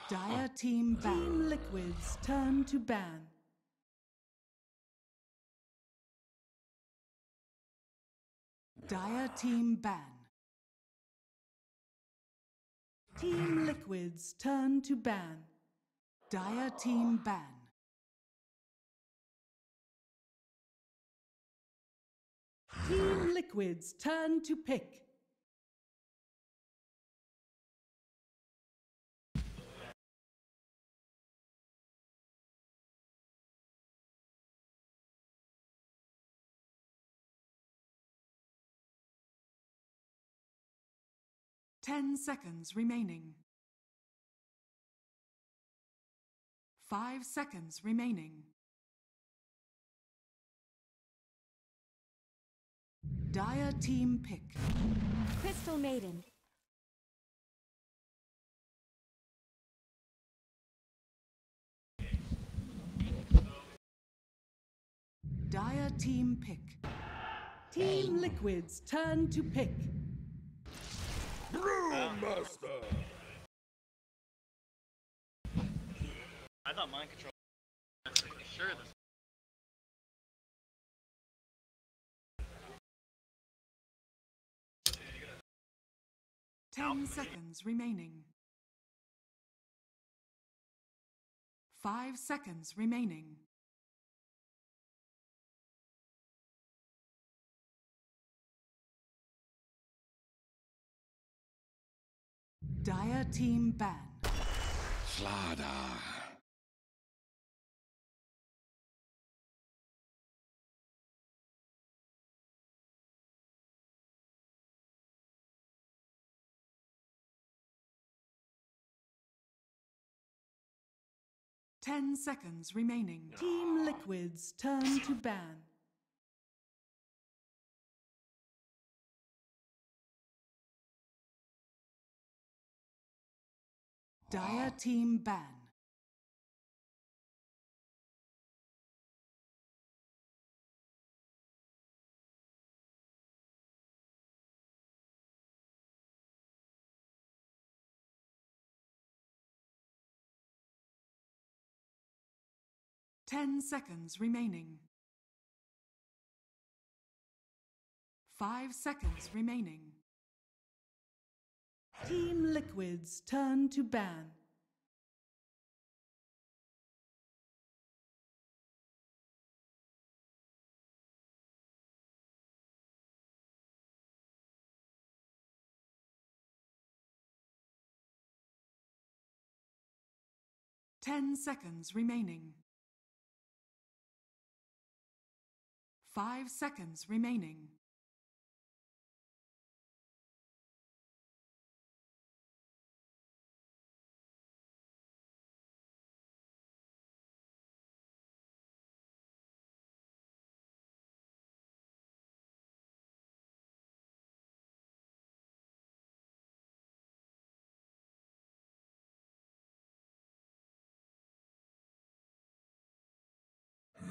Dire team ban. Team Liquid's turn to ban. Dire team ban. Team Liquid's turn to ban. Dire team ban. Team Liquid's turn to pick. Ten seconds remaining. 5 seconds remaining. Dire team pick. Crystal Maiden. Dire team pick. Team Liquid's turn to pick. Brewmaster! I thought mind control. Sure, this. 10 seconds remaining. 5 seconds remaining. Dire team ban. Slaughter. Ten seconds remaining. Team Liquid's turn to ban. Dire team ban. Ten seconds remaining. 5 seconds remaining. Team Liquid's turn to ban. Ten seconds remaining. 5 seconds remaining.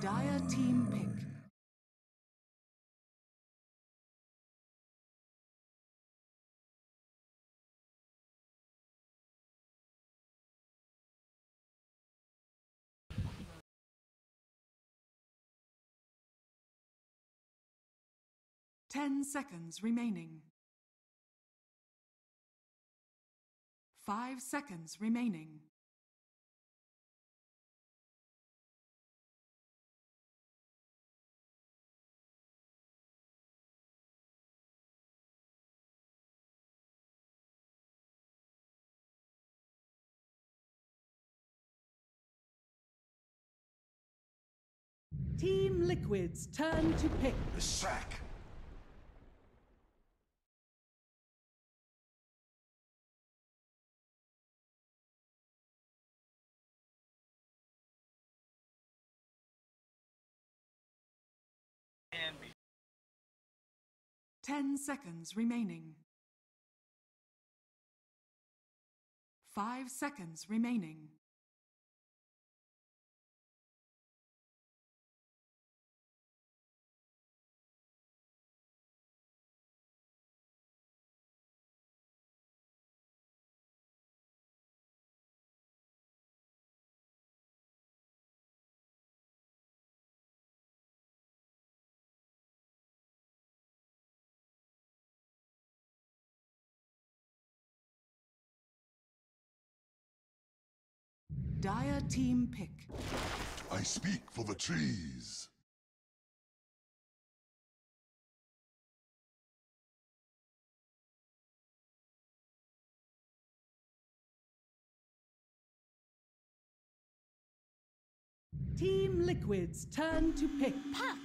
Dire team pick. Ten seconds remaining. 5 seconds remaining. Team Liquid's turn to pick. The sack. Can be. 10 seconds remaining. 5 seconds remaining. Dire team pick. I speak for the trees. Team Liquid's turn to pick. Puck.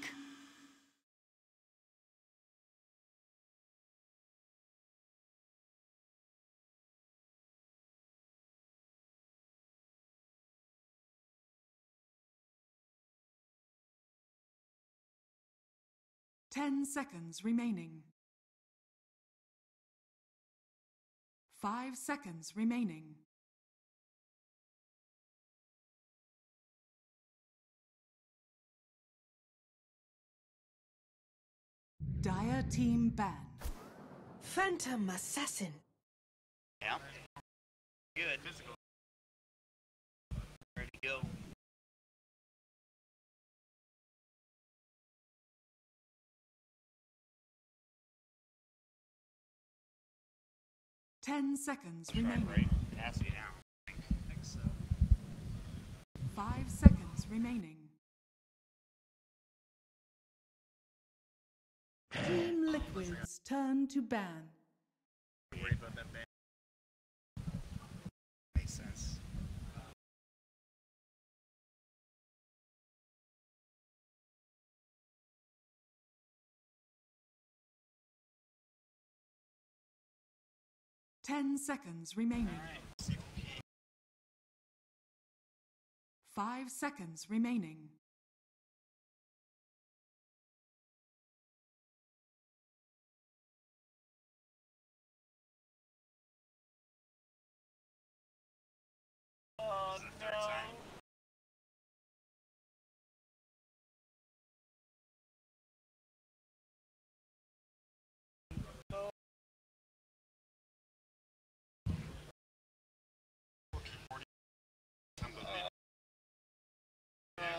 10 seconds remaining. 5 seconds remaining. Dire team ban. Phantom Assassin. Yeah. Good. Physical. Ready to go. Ten seconds remaining. Right. It has to be now. I think so. 5 seconds remaining. Team Liquid's turn to ban. Worried about that ban. Makes sense. 10 seconds remaining. 5 seconds remaining. Oh no.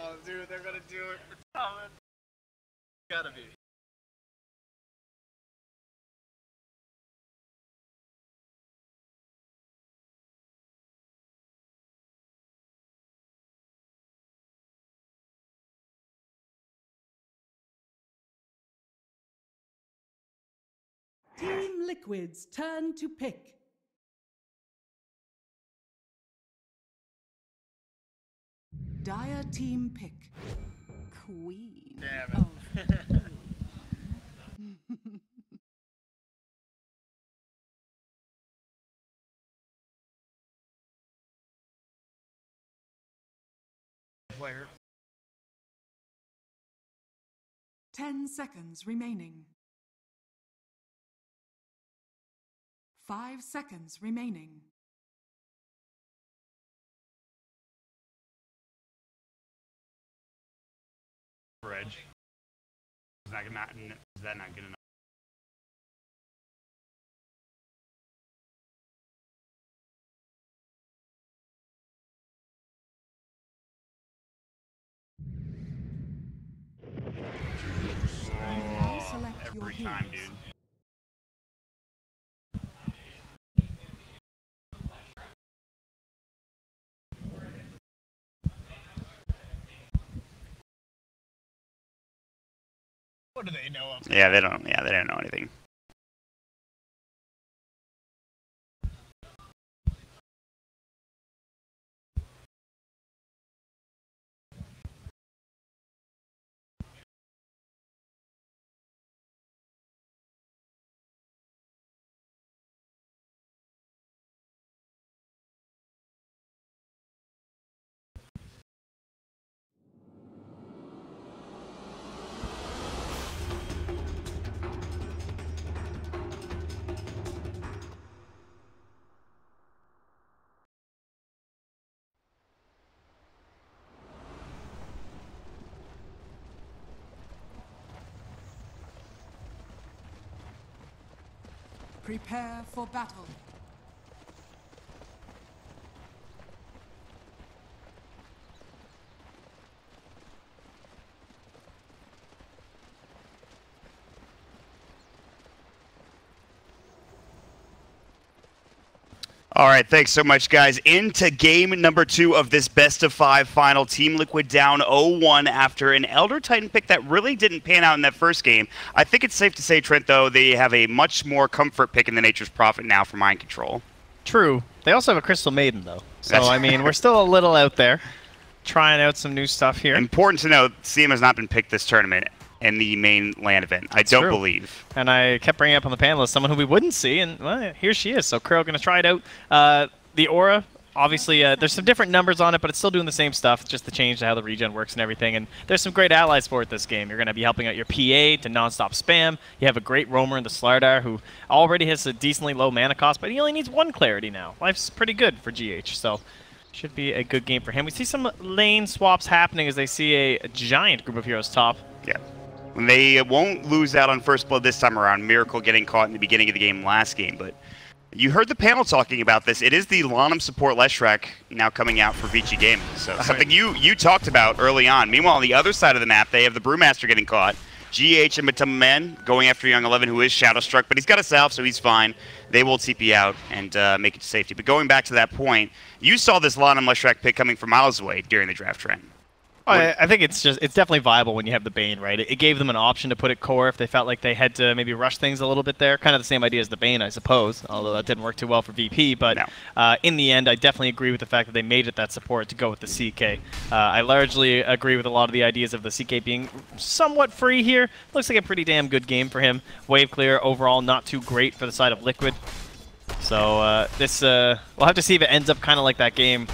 Oh, dude, they're gonna do it for Thomas. Gotta be. Team Liquid's turn to pick. Dire team pick. Queen. Damn it. Player. 10 seconds remaining. 5 seconds remaining. Bridge. Is that not good enough? Select your Every time, heroes. dude. What do they know of? Yeah, they don't. Yeah, they don't know anything. Prepare for battle. All right, thanks so much, guys. Into game number 2 of this best-of-5 final. Team Liquid down 0-1 after an Elder Titan pick that really didn't pan out in that first game. I think it's safe to say, Trent, though, they have a much more comfort pick in the Nature's Prophet now for Mind Control. True. They also have a Crystal Maiden, though. So, That's I mean, we're still a little out there, trying out some new stuff here. Important to note, CM has not been picked this tournament in the main LAN event. I don't believe. And I kept bringing up on the panel as someone who we wouldn't see, and well, here she is. So Crow going to try it out. The Aura, obviously, there's some different numbers on it, but it's still doing the same stuff. It's just the change to how the regen works and everything. And there's some great allies for it this game. You're going to be helping out your PA to non-stop spam. You have a great roamer in the Slardar who already has a decently low mana cost, but he only needs 1 clarity now. Life's pretty good for GH, so should be a good game for him. We see some lane swaps happening as they see a giant group of heroes top. Yeah. They won't lose out on first blood this time around. Miracle getting caught in the beginning of the game last game, but you heard the panel talking about this. It is the Lanham support Leshrac now coming out for Vici Gaming. So something you talked about early on. Meanwhile, on the other side of the map, they have the Brewmaster getting caught. GH and Matumba Man going after Young 11, who is Shadow Struck, but he's got a salve, so he's fine. They will TP out and make it to safety. But going back to that point, you saw this Lanham Leshrac pick coming from miles away during the draft trend. I think it's definitely viable when you have the Bane, right? It gave them an option to put it core if they felt like they had to maybe rush things a little bit there. Kind of the same idea as the Bane, I suppose, although that didn't work too well for VP. But no. In the end, I definitely agree with the fact that they made it that support to go with the CK. I largely agree with a lot of the ideas of the CK being somewhat free here. Looks like a pretty damn good game for him. Wave clear overall, not too great for the side of Liquid. So we'll have to see if it ends up kind of like that game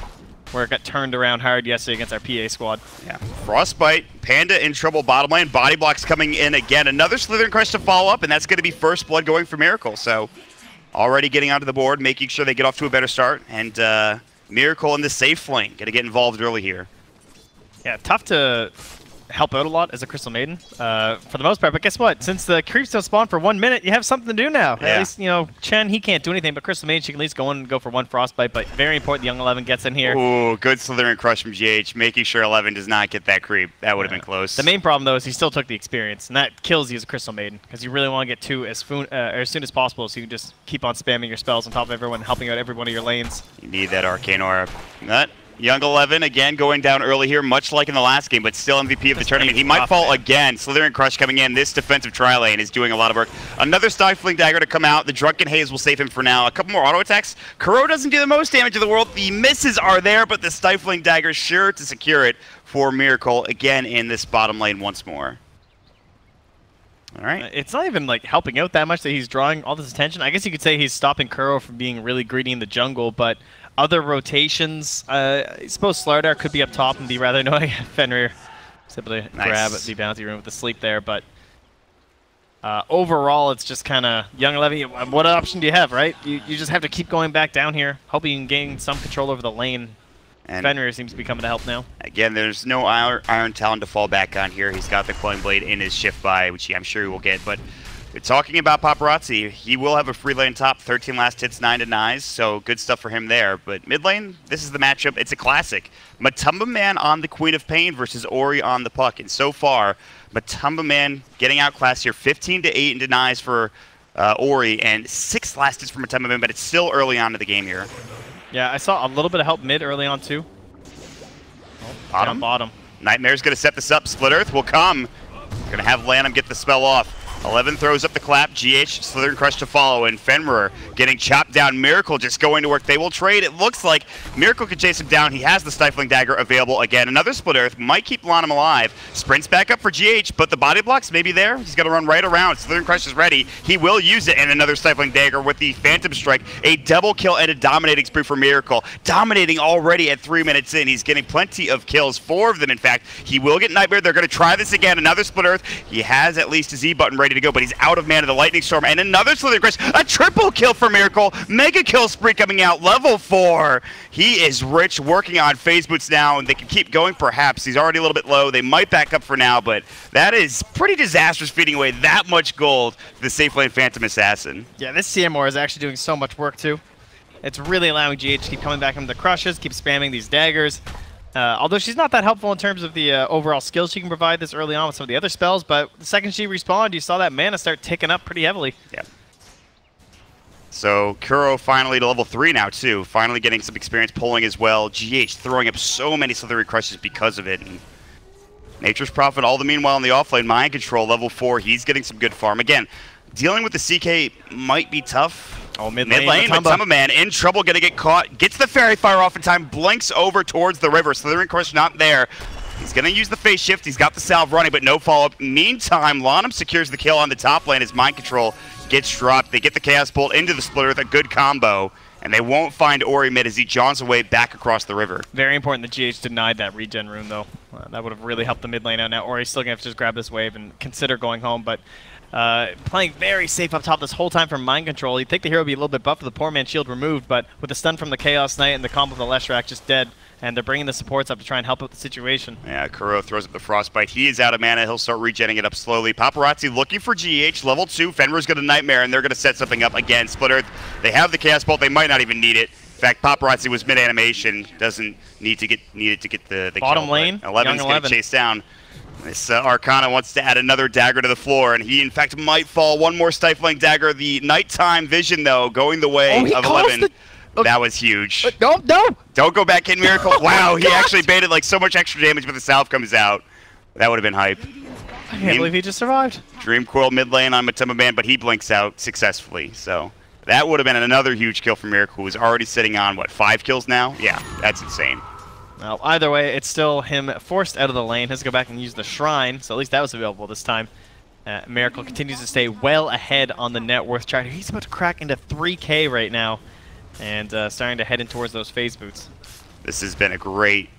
where it got turned around hard yesterday against our PA squad. Yeah. Frostbite, Panda in trouble bottom lane, Body Blocks coming in again. Another Slithering Crush to follow up, and that's going to be first blood going for Miracle. So already getting onto the board, making sure they get off to a better start. And Miracle in the safe lane, going to get involved early here. Yeah, tough to help out a lot as a Crystal Maiden for the most part, but guess what? Since the creeps don't spawn for 1 minute, you have something to do now. Yeah. At least, you know, Chen, he can't do anything, but Crystal Maiden, she can at least go in and go for 1 Frostbite, but very important the Young 11 gets in here. Ooh, good Slithering Crush from GH, making sure 11 does not get that creep. That would have been close. The main problem, though, is he still took the experience, and that kills you as a Crystal Maiden, because you really want to get 2 as soon as possible, so you can just keep on spamming your spells on top of everyone, helping out every one of your lanes. You need that Arcane Aura. That Young 11, again, going down early here, much like in the last game, but still MVP of the tournament. He might fall again. Slithering Crush coming in. This defensive tri-lane is doing a lot of work. Another Stifling Dagger to come out. The Drunken Haze will save him for now. A couple more auto attacks. Kuro doesn't do the most damage in the world. The misses are there, but the Stifling Dagger sure to secure it for Miracle, again in this bottom lane once more. All right. It's not even like helping out that much that he's drawing all this attention. I guess you could say he's stopping Kuro from being really greedy in the jungle, but other rotations, I suppose Slardar could be up top and be rather annoying. Fenrir was able to grab the bounty room with the sleep there, but overall it's just kind of Young 11. What option do you have, right? You just have to keep going back down here, hoping you can gain some control over the lane. And Fenrir seems to be coming to help now. Again, there's no Iron Talon to fall back on here. He's got the Coin Blade in his shift buy, which I'm sure he will get, but talking about Paparazzi, he will have a free lane top, 13 last hits, 9 denies, so good stuff for him there. But mid lane, this is the matchup. It's a classic. Matumba Man on the Queen of Pain versus Ori on the Puck. And so far, Matumba Man getting outclassed here, 15-8 in denies for Ori, and 6 last hits for Matumba Man, but it's still early on in the game here. Yeah, I saw a little bit of help mid early on too. Bottom. Nightmare's going to set this up. Split Earth will come. Going to have Lanham get the spell off. 11 throws up the clap, GH, Slithering Crush to follow, and Fenrir getting chopped down. Miracle just going to work. They will trade. It looks like Miracle can chase him down. He has the Stifling Dagger available again. Another Split Earth might keep Lanham alive. Sprints back up for GH, but the body blocks may be there. He's going to run right around. Slithering Crush is ready. He will use it, and another Stifling Dagger with the Phantom Strike. A double kill and a dominating spree for Miracle. Dominating already at 3 minutes in. He's getting plenty of kills, 4 of them in fact. He will get Nightmare. They're going to try this again. Another Split Earth. He has at least his E button ready to go, but he's out of mana. The Lightning Storm and another Slithering Crush. A triple kill for Miracle. Mega kill spree coming out. Level 4. He is rich, working on phase boots now, and they can keep going perhaps. He's already a little bit low. They might back up for now, but that is pretty disastrous, feeding away that much gold to the safe lane Phantom Assassin. Yeah, this CMR is actually doing so much work too. It's really allowing GH to keep coming back into the crushes, keep spamming these daggers. Although she's not that helpful in terms of the overall skills she can provide this early on with some of the other spells, but the second she respawned, you saw that mana start ticking up pretty heavily. Yeah. So Kuro finally to level 3 now too. Finally getting some experience pulling as well. GH throwing up so many Slithery Crushes because of it. And Nature's Prophet all the meanwhile in the offlane. Mind Control level 4. He's getting some good farm. Again, dealing with the CK might be tough. Oh, mid lane, lane Matumba Man in trouble, gonna get caught. Gets the Fairy Fire off in time, blinks over towards the river. Slithering Crush not there. He's gonna use the phase shift. He's got the salve running, but no follow-up. Meantime, Lanham secures the kill on the top lane as Mind Control gets dropped. They get the Chaos Bolt into the splitter with a good combo, and they won't find Ori mid as he jaunts away back across the river. Very important that GH denied that regen rune, though. That would have really helped the mid lane out. Now Ori's still gonna have to just grab this wave and consider going home, but playing very safe up top this whole time from Mind Control. You'd think the hero would be a little bit buffed with the poor man's shield removed, but with the stun from the Chaos Knight and the combo of the Leshrac just dead, and they're bringing the supports up to try and help out the situation. Yeah, Kuro throws up the Frostbite. He is out of mana. He'll start regenning it up slowly. Paparazzi looking for GH. Level 2. Fenrir's got a Nightmare, and they're going to set something up again. Split Earth. They have the Chaos Bolt. They might not even need it. In fact, Paparazzi was mid-animation. Doesn't need to get the bottom kill, lane. 11's going to chase down. This Arcana wants to add another dagger to the floor, and he, in fact, might fall. One more Stifling Dagger. The nighttime vision, though, going the way of 11. That was huge. No. Don't go back in, Miracle. Wow, he actually baited like so much extra damage, but the salve comes out. That would have been hype. I can't believe he just survived. Dream Coil mid lane on Matumba Man, but he blinks out successfully. So that would have been another huge kill for Miracle, who's already sitting on, what, 5 kills now? Yeah, that's insane. Well, either way, it's still him forced out of the lane. Has to go back and use the Shrine, so at least that was available this time. Miracle continues to stay well ahead on the net worth chart. He's about to crack into 3K right now, and starting to head in towards those phase boots. This has been a great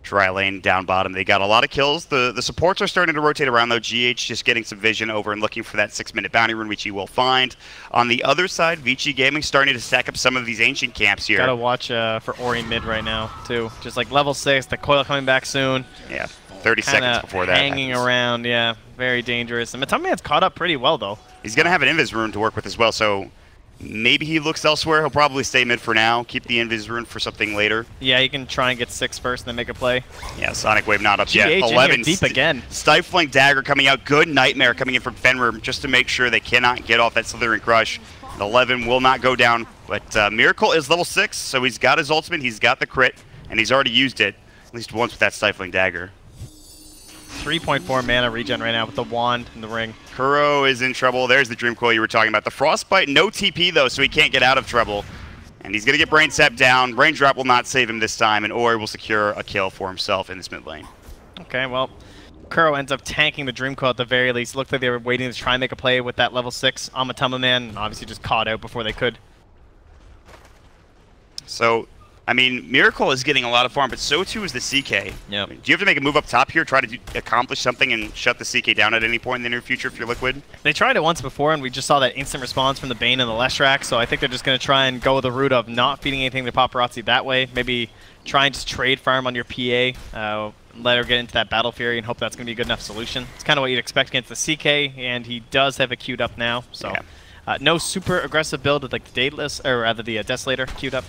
dry lane down bottom. They got a lot of kills. The supports are starting to rotate around, though. GH just getting some vision over and looking for that 6-minute bounty rune, which he will find. On the other side, Vici Gaming starting to stack up some of these ancient camps here. Gotta watch for Ori mid right now, too. Just like level 6, the coil coming back soon. Yeah, 30 seconds before that hanging around, yeah. Very dangerous. And Matumba Man's caught up pretty well, though. He's going to have an Invis rune to work with as well, so maybe he looks elsewhere. He'll probably stay mid for now, keep the Invis rune for something later. Yeah, you can try and get 6 first and then make a play. Yeah, Sonic Wave not up GH yet. 11 deep again. Stifling Dagger coming out. Good Nightmare coming in from Fenrir just to make sure they cannot get off that Slithering Crush. 11 will not go down, but Miracle is level 6, so he's got his ultimate, he's got the crit, and he's already used it at least once with that Stifling Dagger. 3.4 mana regen right now with the wand and the ring. Kuro is in trouble. There's the Dream Coil you were talking about. The Frostbite, no TP though, so he can't get out of trouble. And he's going to get Brain Sap down. Raindrop will not save him this time, and Ori will secure a kill for himself in this mid lane. Okay, well, Kuro ends up tanking the Dream Coil at the very least. Looked like they were waiting to try and make a play with that level 6 on Matumba Man, and obviously just caught out before they could. So, I mean, Miracle is getting a lot of farm, but so too is the CK. Yep. Do you have to make a move up top here, try to accomplish something and shut the CK down at any point in the near future if you're Liquid? They tried it once before, and we just saw that instant response from the Bane and the Leshrac, so I think they're just going to try and go the route of not feeding anything to Paparazzi that way. Maybe try and just trade farm on your PA, let her get into that Battle Fury, and hope that's going to be a good enough solution. It's kind of what you'd expect against the CK, and he does have it queued up now, so no super aggressive build with like the Daedalus, or rather the Desolator queued up.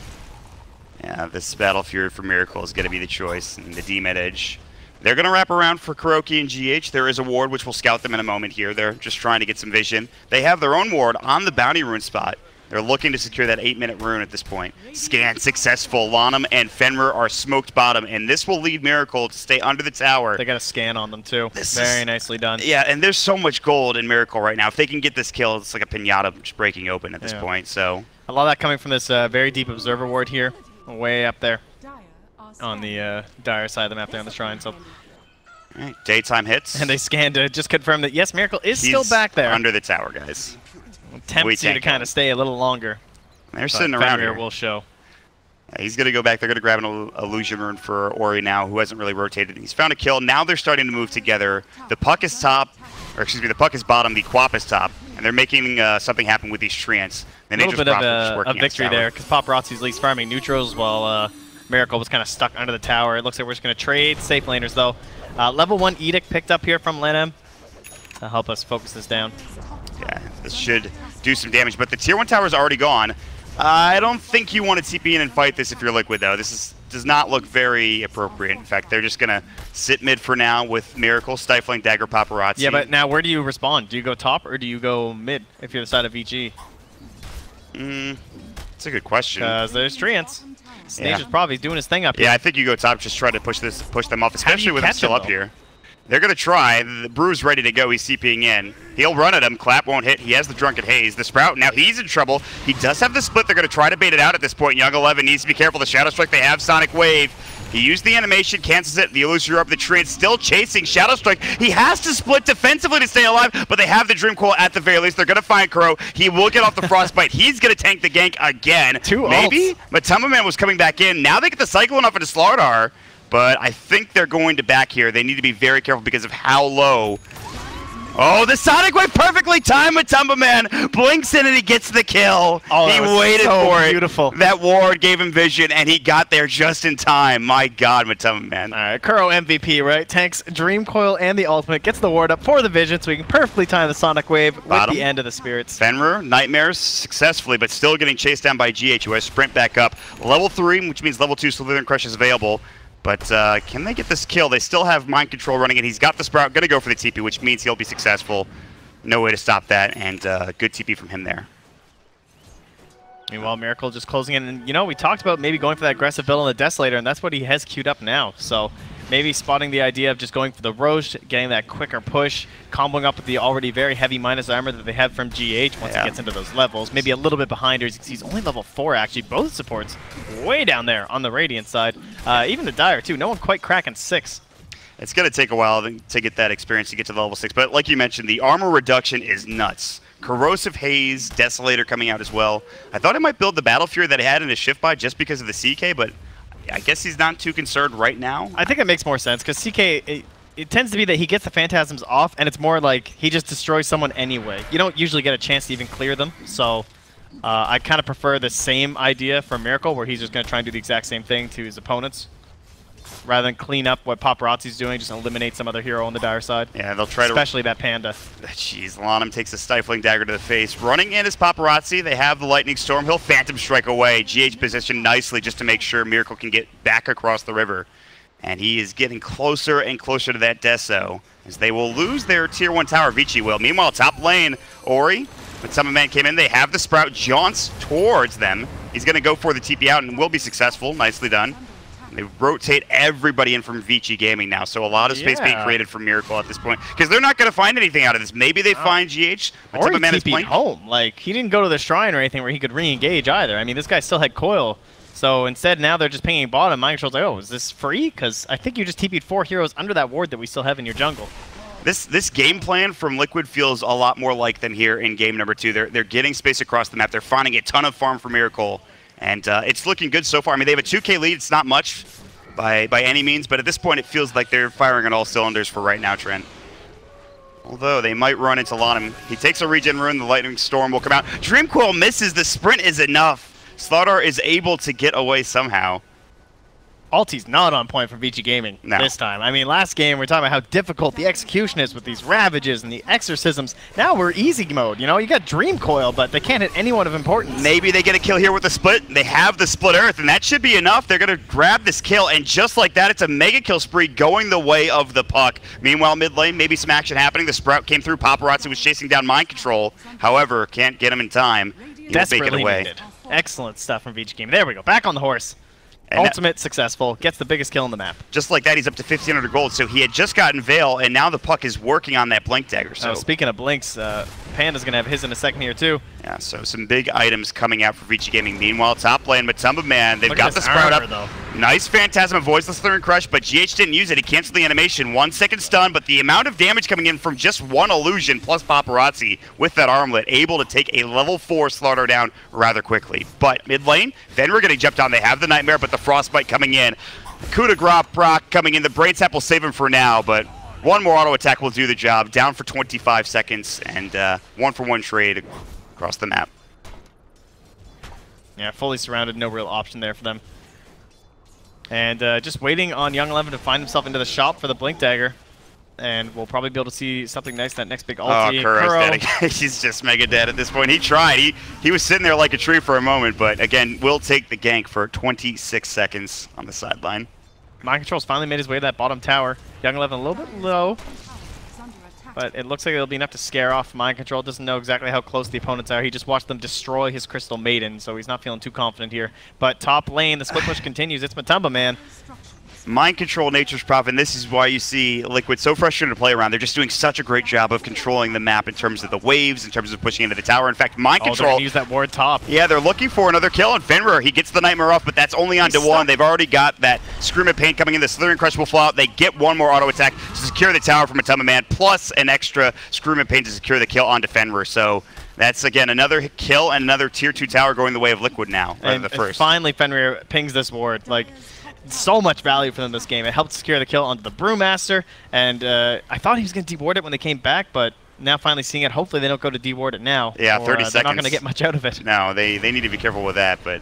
Yeah, this Battle Fury for Miracle is going to be the choice, and the D-Med Edge. They're going to wrap around for Kuroki and GH. There is a ward, which will scout them in a moment here. They're just trying to get some vision. They have their own ward on the Bounty Rune spot. They're looking to secure that 8-minute rune at this point. Scan successful. Lanham and Fenrir are smoked bottom, and this will lead Miracle to stay under the tower. They got a scan on them, too. Very nicely done. Yeah, and there's so much gold in Miracle right now. If they can get this kill, it's like a pinata just breaking open at this point. So a lot of that coming from this very deep Observer ward here. Way up there on the dire side of the map there on the Shrine. So, right, daytime hits. And they scanned to just confirm that, yes, Miracle is still back there. Under the tower, guys. Tempts you to kind of stay a little longer. They're sitting around here. Will show. Yeah, he's going to go back. They're going to grab an illusion rune for Ori now, who hasn't really rotated. He's found a kill. Now they're starting to move together. The puck is top, or excuse me, the puck is bottom, the Quap is top, and they're making something happen with these treants. A little bit of a victory there, because Paparazzi's at least farming neutrals while Miracle was kind of stuck under the tower. It looks like we're just going to trade safe laners, though. Level 1 Edict picked up here from LAN to help us focus this down. Yeah, this should do some damage, but the Tier 1 tower is already gone. I don't think you want to TP in and fight this if you're Liquid, though. Does not look very appropriate. In fact, they're just going to sit mid for now with Miracle, Stifling Dagger, Paparazzi. Yeah, but now where do you respond? Do you go top or do you go mid if you're the side of VG? That's a good question. Because there's Treants. Snage is probably doing his thing up here. Yeah, I think you go top, just try to push them off, especially with him still up though? here. They're going to try. The Brew's ready to go. He's CPing in. He'll run at him. Clap won't hit. He has the Drunken Haze. The Sprout, now he's in trouble. He does have the split. They're going to try to bait it out at this point. Young 11 needs to be careful. The Shadow Strike, they have Sonic Wave. He used the animation, cancels it. The Illusory Orb, the Treant still chasing Shadow Strike. He has to split defensively to stay alive, but they have the Dream Coil at the very least. They're going to find Crow. He will get off the Frostbite. He's going to tank the gank again. Maybe? Matamba Man was coming back in. Now they get the Cyclone off into Slardar. But I think they're going to back here. They need to be very careful because of how low. Oh, the Sonic Wave perfectly timed. Matamba Man blinks in and he gets the kill. Oh, he waited for it. Beautiful. That ward gave him vision and he got there just in time. My God, Matamba Man. All right, Kuro MVP, right? Tanks Dream Coil and the ultimate, gets the ward up for the vision so he can perfectly time the Sonic Wave with the end of the Spirits. Fenrir, Nightmares successfully, but still getting chased down by GH, who has sprint back up. Level 3, which means level 2 Slither Crush is available. But can they get this kill? They still have Mind Control running it. He's got the Sprout, going to go for the TP, which means he'll be successful. No way to stop that, and good TP from him there. Meanwhile, Miracle just closing in. And, you know, we talked about maybe going for that aggressive build on the Desolator, and that's what he has queued up now. So maybe spotting the idea of just going for the Roche, getting that quicker push, comboing up with the already very heavy minus armor that they have from GH once he gets into those levels. Maybe a little bit behind her. As you can see, he's only level 4, actually. Both supports way down there on the Radiant side. Even the Dire, too. No one quite cracking 6. It's going to take a while to get that experience to get to level 6. But like you mentioned, the armor reduction is nuts. Corrosive Haze, Desolator coming out as well. I thought he might build the Battle Fury that he had in his Shift Buy just because of the CK, but I guess he's not too concerned right now. I think it makes more sense because CK, it tends to be that he gets the Phantasms off, and it's more like he just destroys someone anyway. You don't usually get a chance to even clear them, so I kind of prefer the same idea for Miracle, where he's just going to try and do the exact same thing to his opponents. Rather than clean up what Paparazzi's doing, just eliminate some other hero on the Dire side. Yeah, they'll try especially that Panda. Jeez, Lanham takes a Stifling Dagger to the face. Running in is Paparazzi. They have the Lightning Storm. He'll Phantom Strike away. GH positioned nicely just to make sure Miracle can get back across the river. And he is getting closer and closer to that Deso, as they will lose their Tier 1 tower. Vici will. Meanwhile, top lane, Ori, when Summon Man came in, they have the Sprout, jaunts towards them. He's going to go for the TP out and will be successful. Nicely done. They rotate everybody in from Vici Gaming now, so a lot of space being created for Miracle at this point. Because they're not going to find anything out of this. Maybe they find GH, but Or he Man is TP'd home. Like, he didn't go to the Shrine or anything where he could re-engage either. I mean, this guy still had Coil. So instead, now they're just pinging bottom. Mind Control's like, oh, is this free? Because I think you just TP'd 4 heroes under that ward that we still have in your jungle. This game plan from Liquid feels a lot more like than here in game number 2. They're getting space across the map. They're finding a ton of farm for Miracle. And it's looking good so far. I mean, they have a 2K lead. It's not much by any means, but at this point, it feels like they're firing on all cylinders for right now, Trent. Although they might run into Lanham. He takes a regen rune. The Lightning Storm will come out. Dream Coil misses. The sprint is enough. Slardar is able to get away somehow. Ulti's not on point for Vici Gaming this time. I mean, last game we were talking about how difficult the execution is with these Ravages and the Exorcisms. Now we're easy mode, you know? You got Dream Coil, but they can't hit anyone of importance. Maybe they get a kill here with the split. They have the split earth, and that should be enough. They're going to grab this kill, and just like that, it's a mega kill spree going the way of the puck. Meanwhile, mid lane, maybe some action happening. The Sprout came through. Paparazzi was chasing down Mind Control. However, can't get him in time. Desperately make it away. needed. Excellent stuff from Vici Gaming. There we go. Back on the horse. And ultimate successful, gets the biggest kill on the map. Just like that, he's up to 1,500 gold, so he had just gotten Veil, and now the puck is working on that Blink Dagger. So speaking of Blinks, Panda's going to have his in a second here, too. Yeah, so some big items coming out for Vici Gaming. Meanwhile, top lane, Matamba Man, they've got the Sprout up. Though. Nice Phantasm, avoids the Slither and Crush, but GH didn't use it. He canceled the animation. 1 second stun, but the amount of damage coming in from just one illusion plus Paparazzi with that armlet, able to take a level 4 Slardar down rather quickly. But mid lane, Fenrir getting jumped on. They have the Nightmare, but the Frostbite coming in. Coup de grace proc coming in. The Brain Sap will save him for now, but one more auto attack will do the job. Down for 25 seconds, and 1-for-1 trade across the map. Yeah, fully surrounded, no real option there for them. And just waiting on Young 11 to find himself into the shop for the Blink Dagger. And we'll probably be able to see something nice that next big ulti. Oh, Kuro's dead. He's just mega dead at this point. He tried. He was sitting there like a tree for a moment, but again, will take the gank for 26 seconds on the sideline. Mind Control's finally made his way to that bottom tower. Young 11 a little bit low. But it looks like it'll be enough to scare off Mind Control. Doesn't know exactly how close the opponents are. He just watched them destroy his Crystal Maiden, so he's not feeling too confident here. But top lane, the split push continues. It's Matumba, man. Mind Control, Nature's Prophet, and this is why you see Liquid so frustrated to play around. They're just doing such a great job of controlling the map in terms of the waves, in terms of pushing into the tower. In fact, Mind They're Control... gonna use that ward top. Yeah, they're looking for another kill, and Fenrir, he gets the Nightmare off, but that's only on D1. They've already got that Scream of Pain coming in. The Slithering Crush will fall out. They get one more auto attack to secure the tower from Matumba Man, plus an extra Scream of Pain to secure the kill onto Fenrir. So that's, again, another kill and another Tier 2 tower going the way of Liquid now, rather than the first. And finally, Fenrir pings this ward. Like, so much value for them this game. It helped secure the kill onto the Brewmaster, and I thought he was going to deward it when they came back, but now finally seeing it, hopefully they don't go to deward it now. Yeah, 30 seconds. They're not going to get much out of it. No, they need to be careful with that, but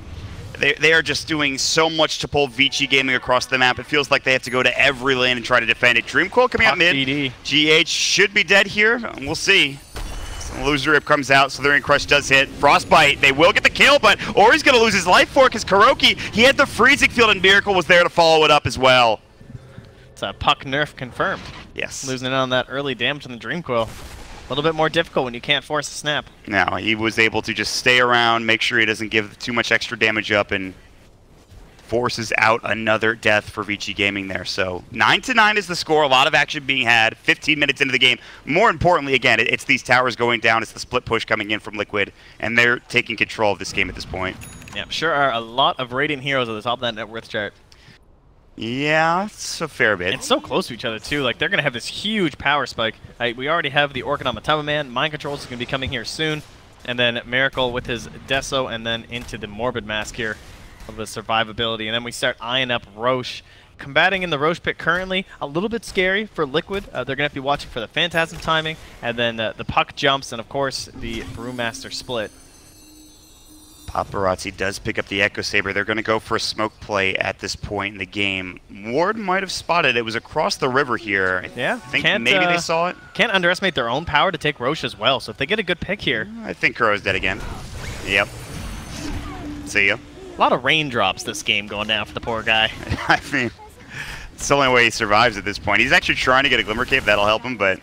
they are just doing so much to pull Vici Gaming across the map. It feels like they have to go to every lane and try to defend it. Dreamcoil coming out mid. DD. GH should be dead here. We'll see. Loser Rip comes out, Slithering Crush does hit. Frostbite, they will get the kill, but Ori's going to lose his life for it because Kuroki, he had the freezing field and Miracle was there to follow it up as well. It's a puck nerf confirmed. Yes. Losing it on that early damage on the Dreamcoil. A little bit more difficult when you can't force a snap. No, he was able to just stay around, make sure he doesn't give too much extra damage up, and forces out another death for Vici Gaming there. So 9-9 is the score. A lot of action being had. 15 minutes into the game. More importantly, again, it's these towers going down. It's the split push coming in from Liquid, and they're taking control of this game at this point. Yeah, sure are a lot of Radiant heroes at the top of that net worth chart. Yeah, it's a fair bit. It's so close to each other, too. Like, they're going to have this huge power spike. We already have the Orchid on Matumba Man. Mind Controls is going to be coming here soon. And then Miracle with his Deso, and then into the Morbid Mask here of the survivability. And then we start eyeing up Roche. Combating in the Roche pit currently, a little bit scary for Liquid. They're going to have to be watching for the Phantasm timing, and then the puck jumps, and of course, the Brewmaster split. Paparazzi does pick up the Echo Saber. They're going to go for a smoke play at this point in the game. Ward might have spotted it. Was across the river here. Yeah, I think maybe they saw it. Can't underestimate their own power to take Roche as well. So if they get a good pick here, I think Kuro's dead again. Yep. See ya. A lot of raindrops this game going down for the poor guy. I mean, it's the only way he survives at this point. He's actually trying to get a Glimmer Cape. That'll help him, but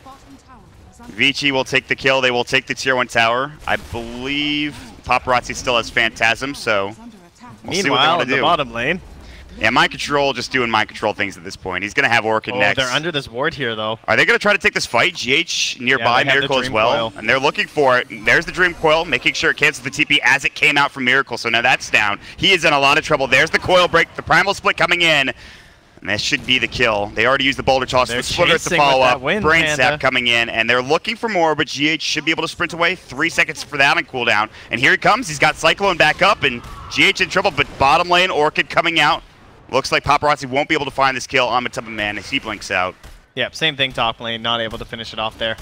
Vici will take the kill. They will take the Tier 1 tower. I believe Paparazzi still has Phantasm, so we'll see what they want to do. Meanwhile, in the bottom lane. Yeah, Mind Control just doing Mind Control things at this point. He's going to have Orchid next. They're under this ward here, though. Are they going to try to take this fight? GH nearby, yeah, Miracle as well. And they're looking for it. There's the Dream Coil, making sure it cancels the TP as it came out from Miracle. So now that's down. He is in a lot of trouble. There's the Coil break, the Primal Split coming in. And that should be the kill. They already used the Boulder Toss. The Splitter to follow up. Brain Sap coming in. And they're looking for more, but GH should be able to sprint away. 3 seconds for that on cooldown. And here he comes. He's got Cyclone back up, and GH in trouble. But bottom lane, Orchid coming out. Looks like Paparazzi won't be able to find this kill on Matumba Man as he blinks out. Yep, same thing top lane. Not able to finish it off there.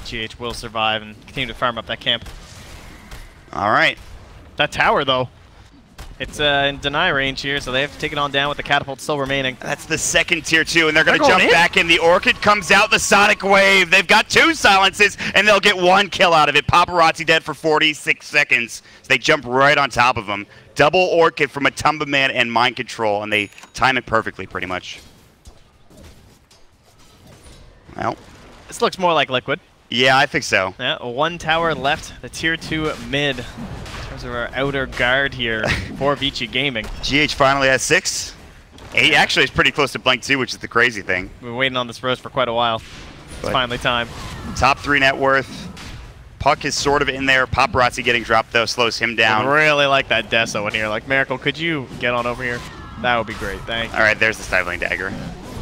GH will survive and continue to farm up that camp. All right. That tower, though. It's in deny range here, so they have to take it on down with the catapult still remaining. That's the second Tier 2, and they're going to jump back in. The Orchid comes out, the Sonic Wave. They've got 2 silences, and they'll get 1 kill out of it. Paparazzi dead for 46 seconds. So they jump right on top of him. Double Orchid from Matumba Man and Mind Control, and they time it perfectly, pretty much. Well, this looks more like Liquid. Yeah, I think so. Yeah, 1 tower left, the Tier 2 mid. In terms of our outer guard here for Vici Gaming. GH finally has 6. He actually is pretty close to blank 2, which is the crazy thing. We've been waiting on this rose for quite a while. It's finally time. Top 3 net worth. Puck is sort of in there. Paparazzi getting dropped, though, slows him down. I really like that Deso in here. Like, Miracle, could you get on over here? That would be great. Thank you. All right, there's the Stifling Dagger.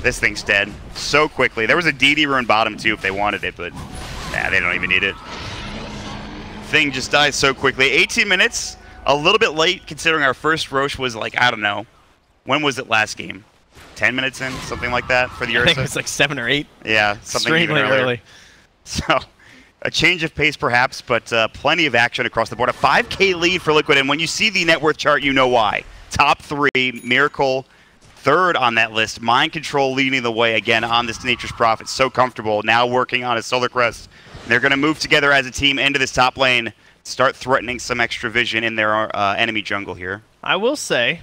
This thing's dead so quickly. There was a DD rune bottom, too, if they wanted it, but nah, they don't even need it. Thing just dies so quickly. 18 minutes, a little bit late considering our first Roche was like, I don't know. When was it last game? 10 minutes in? Something like that for the Ursa? I think it was like 7 or 8. Yeah, something extremely early. So, a change of pace perhaps, but plenty of action across the board. A 5K lead for Liquid, and when you see the net worth chart, you know why. Top 3, Miracle, 3rd on that list. Mind Control leading the way again on this Nature's Prophet. So comfortable, now working on his Solar Crest. They're going to move together as a team into this top lane, start threatening some extra vision in their enemy jungle here. I will say,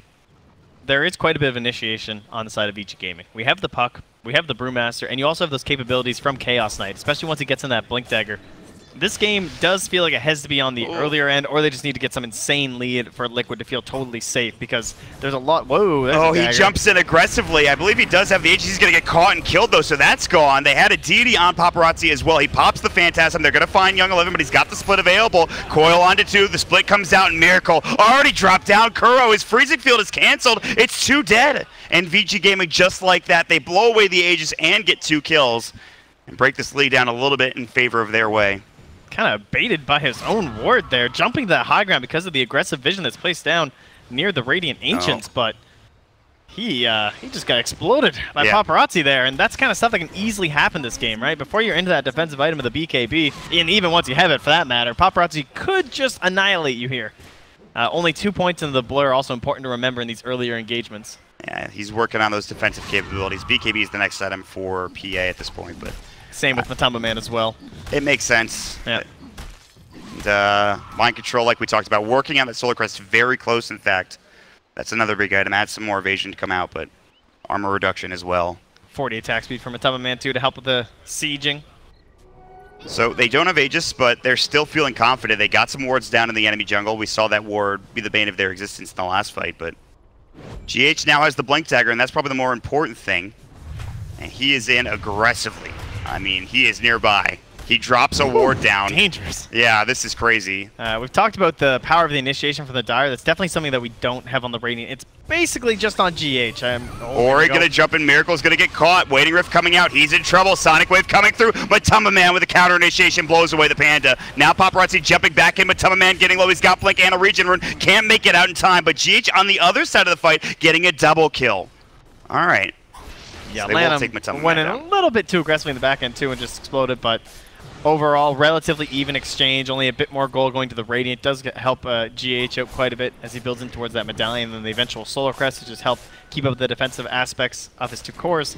there is quite a bit of initiation on the side of Vici Gaming. We have the puck. We have the Brewmaster, and you also have those capabilities from Chaos Knight, especially once he gets in that Blink Dagger. This game does feel like it has to be on the earlier end, or they just need to get some insane lead for Liquid to feel totally safe, because there's a lot. Whoa, oh, he jumps in aggressively. I believe he does have the H. He's going to get caught and killed, though, so that's gone. They had a deity on Paparazzi as well. He pops the Phantasm. They're going to find Young 11, but he's got the split available. Coil onto 2. The split comes out, and Miracle already dropped down. Kuro, his freezing field is canceled. It's 2 dead. And Vici Gaming, just like that, they blow away the Aegis and get 2 kills and break this lead down a little bit in favor of their way. Kind of baited by his own ward there, jumping to that high ground because of the aggressive vision that's placed down near the Radiant Ancients, but he just got exploded by Paparazzi there, and that's kind of stuff that can easily happen this game, right? Before you're into that defensive item of the BKB, and even once you have it for that matter, Paparazzi could just annihilate you here. Only 2 points into the blur, also important to remember in these earlier engagements. Yeah, he's working on those defensive capabilities. BKB is the next item for PA at this point, but same with Matamba Man as well. It makes sense. Yeah. And, Mind Control, like we talked about, working on that Solar Crest very close, in fact. That's another big item. Add some more evasion to come out, but armor reduction as well. 40 attack speed from Matamba Man, too, to help with the sieging. So they don't have Aegis, but they're still feeling confident. They got some wards down in the enemy jungle. We saw that ward be the bane of their existence in the last fight, but GH now has the Blink Dagger, and that's probably the more important thing. And he is in aggressively. I mean, he is nearby. He drops a ward down. Dangerous. Yeah, this is crazy. We've talked about the power of the initiation from the Dire. That's definitely something that we don't have on the Radiant. It's basically just on GH. Ori going to jump in. Miracle's going to get caught. Waiting Rift coming out. He's in trouble. Sonic Wave coming through. Matamba Man with a counter initiation blows away the Panda. Now Paparazzi jumping back in. Matamba Man getting low. He's got Blink and a regen rune. Can't make it out in time, but GH on the other side of the fight getting a double kill. All right. Yeah, so LAN went in a little bit too aggressively in the back end too and just exploded, but overall, relatively even exchange. Only a bit more gold going to the Radiant. Does help GH out quite a bit as he builds in towards that medallion, and then the eventual Solar Crest to just help keep up the defensive aspects of his 2 cores.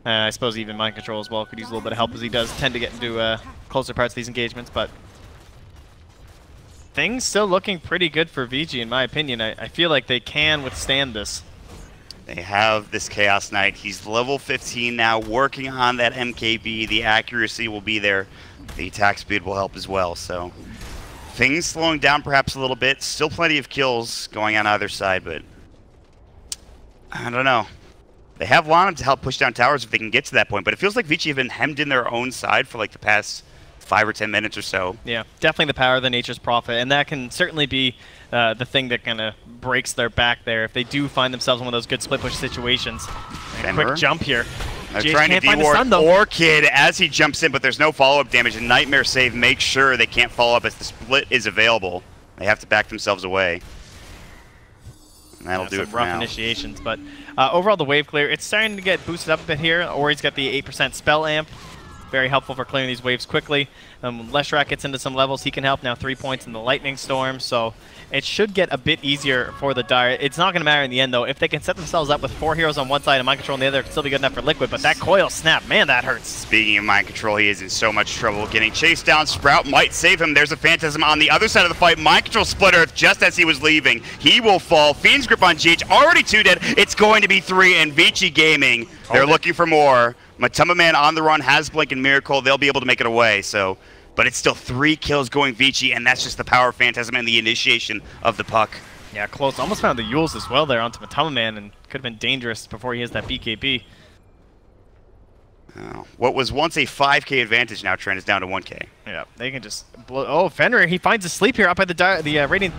I suppose even Mind Control as well could use a little bit of help, as he does tend to get into closer parts of these engagements, but things still looking pretty good for Vici, in my opinion. I feel like they can withstand this. They have this Chaos Knight. He's level 15 now, working on that MKB. The accuracy will be there. The attack speed will help as well. So things slowing down perhaps a little bit. Still plenty of kills going on either side, but I don't know. They have Lana to help push down towers if they can get to that point, but it feels like Vici have been hemmed in their own side for like the past 5 or 10 minutes or so. Yeah, definitely the power of the Nature's Prophet, and that can certainly be the thing that kind of breaks their back there if they do find themselves in one of those good split push situations. Quick jump here. They're trying to de-ward Orchid as he jumps in, but there's no follow-up damage, and Nightmare Save makes sure they can't follow up as the split is available. They have to back themselves away. And that'll do it for rough now. Initiations, but overall the wave clear, it's starting to get boosted up a bit here. Ori's got the 8% spell amp. Very helpful for clearing these waves quickly. Leshrak gets into some levels. He can help now 3 points in the Lightning Storm, so it should get a bit easier for the Dire. It's not going to matter in the end, though. If they can set themselves up with 4 heroes on one side and Mind Control on the other, it can still be good enough for Liquid, but that coil snap, man, that hurts. Speaking of Mind Control, he is in so much trouble. Getting chased down, Sprout might save him. There's a Phantasm on the other side of the fight. Mind Control split Earth just as he was leaving. He will fall. Fiend's Grip on GH, already 2 dead. It's going to be 3, and Vici Gaming, they're looking for more. Matamba Man on the run, has Blink and Miracle. They'll be able to make it away, so... But it's still 3 kills going Vici, and that's just the power of Phantasm and the initiation of the puck. Yeah, close. Almost found the Yules as well there onto Matamba Man, and could have been dangerous before he has that BKB. What was once a 5k advantage now trend is down to 1k. Yeah, they can just blow. Oh, Fenrir, he finds a sleep here up by the Radiant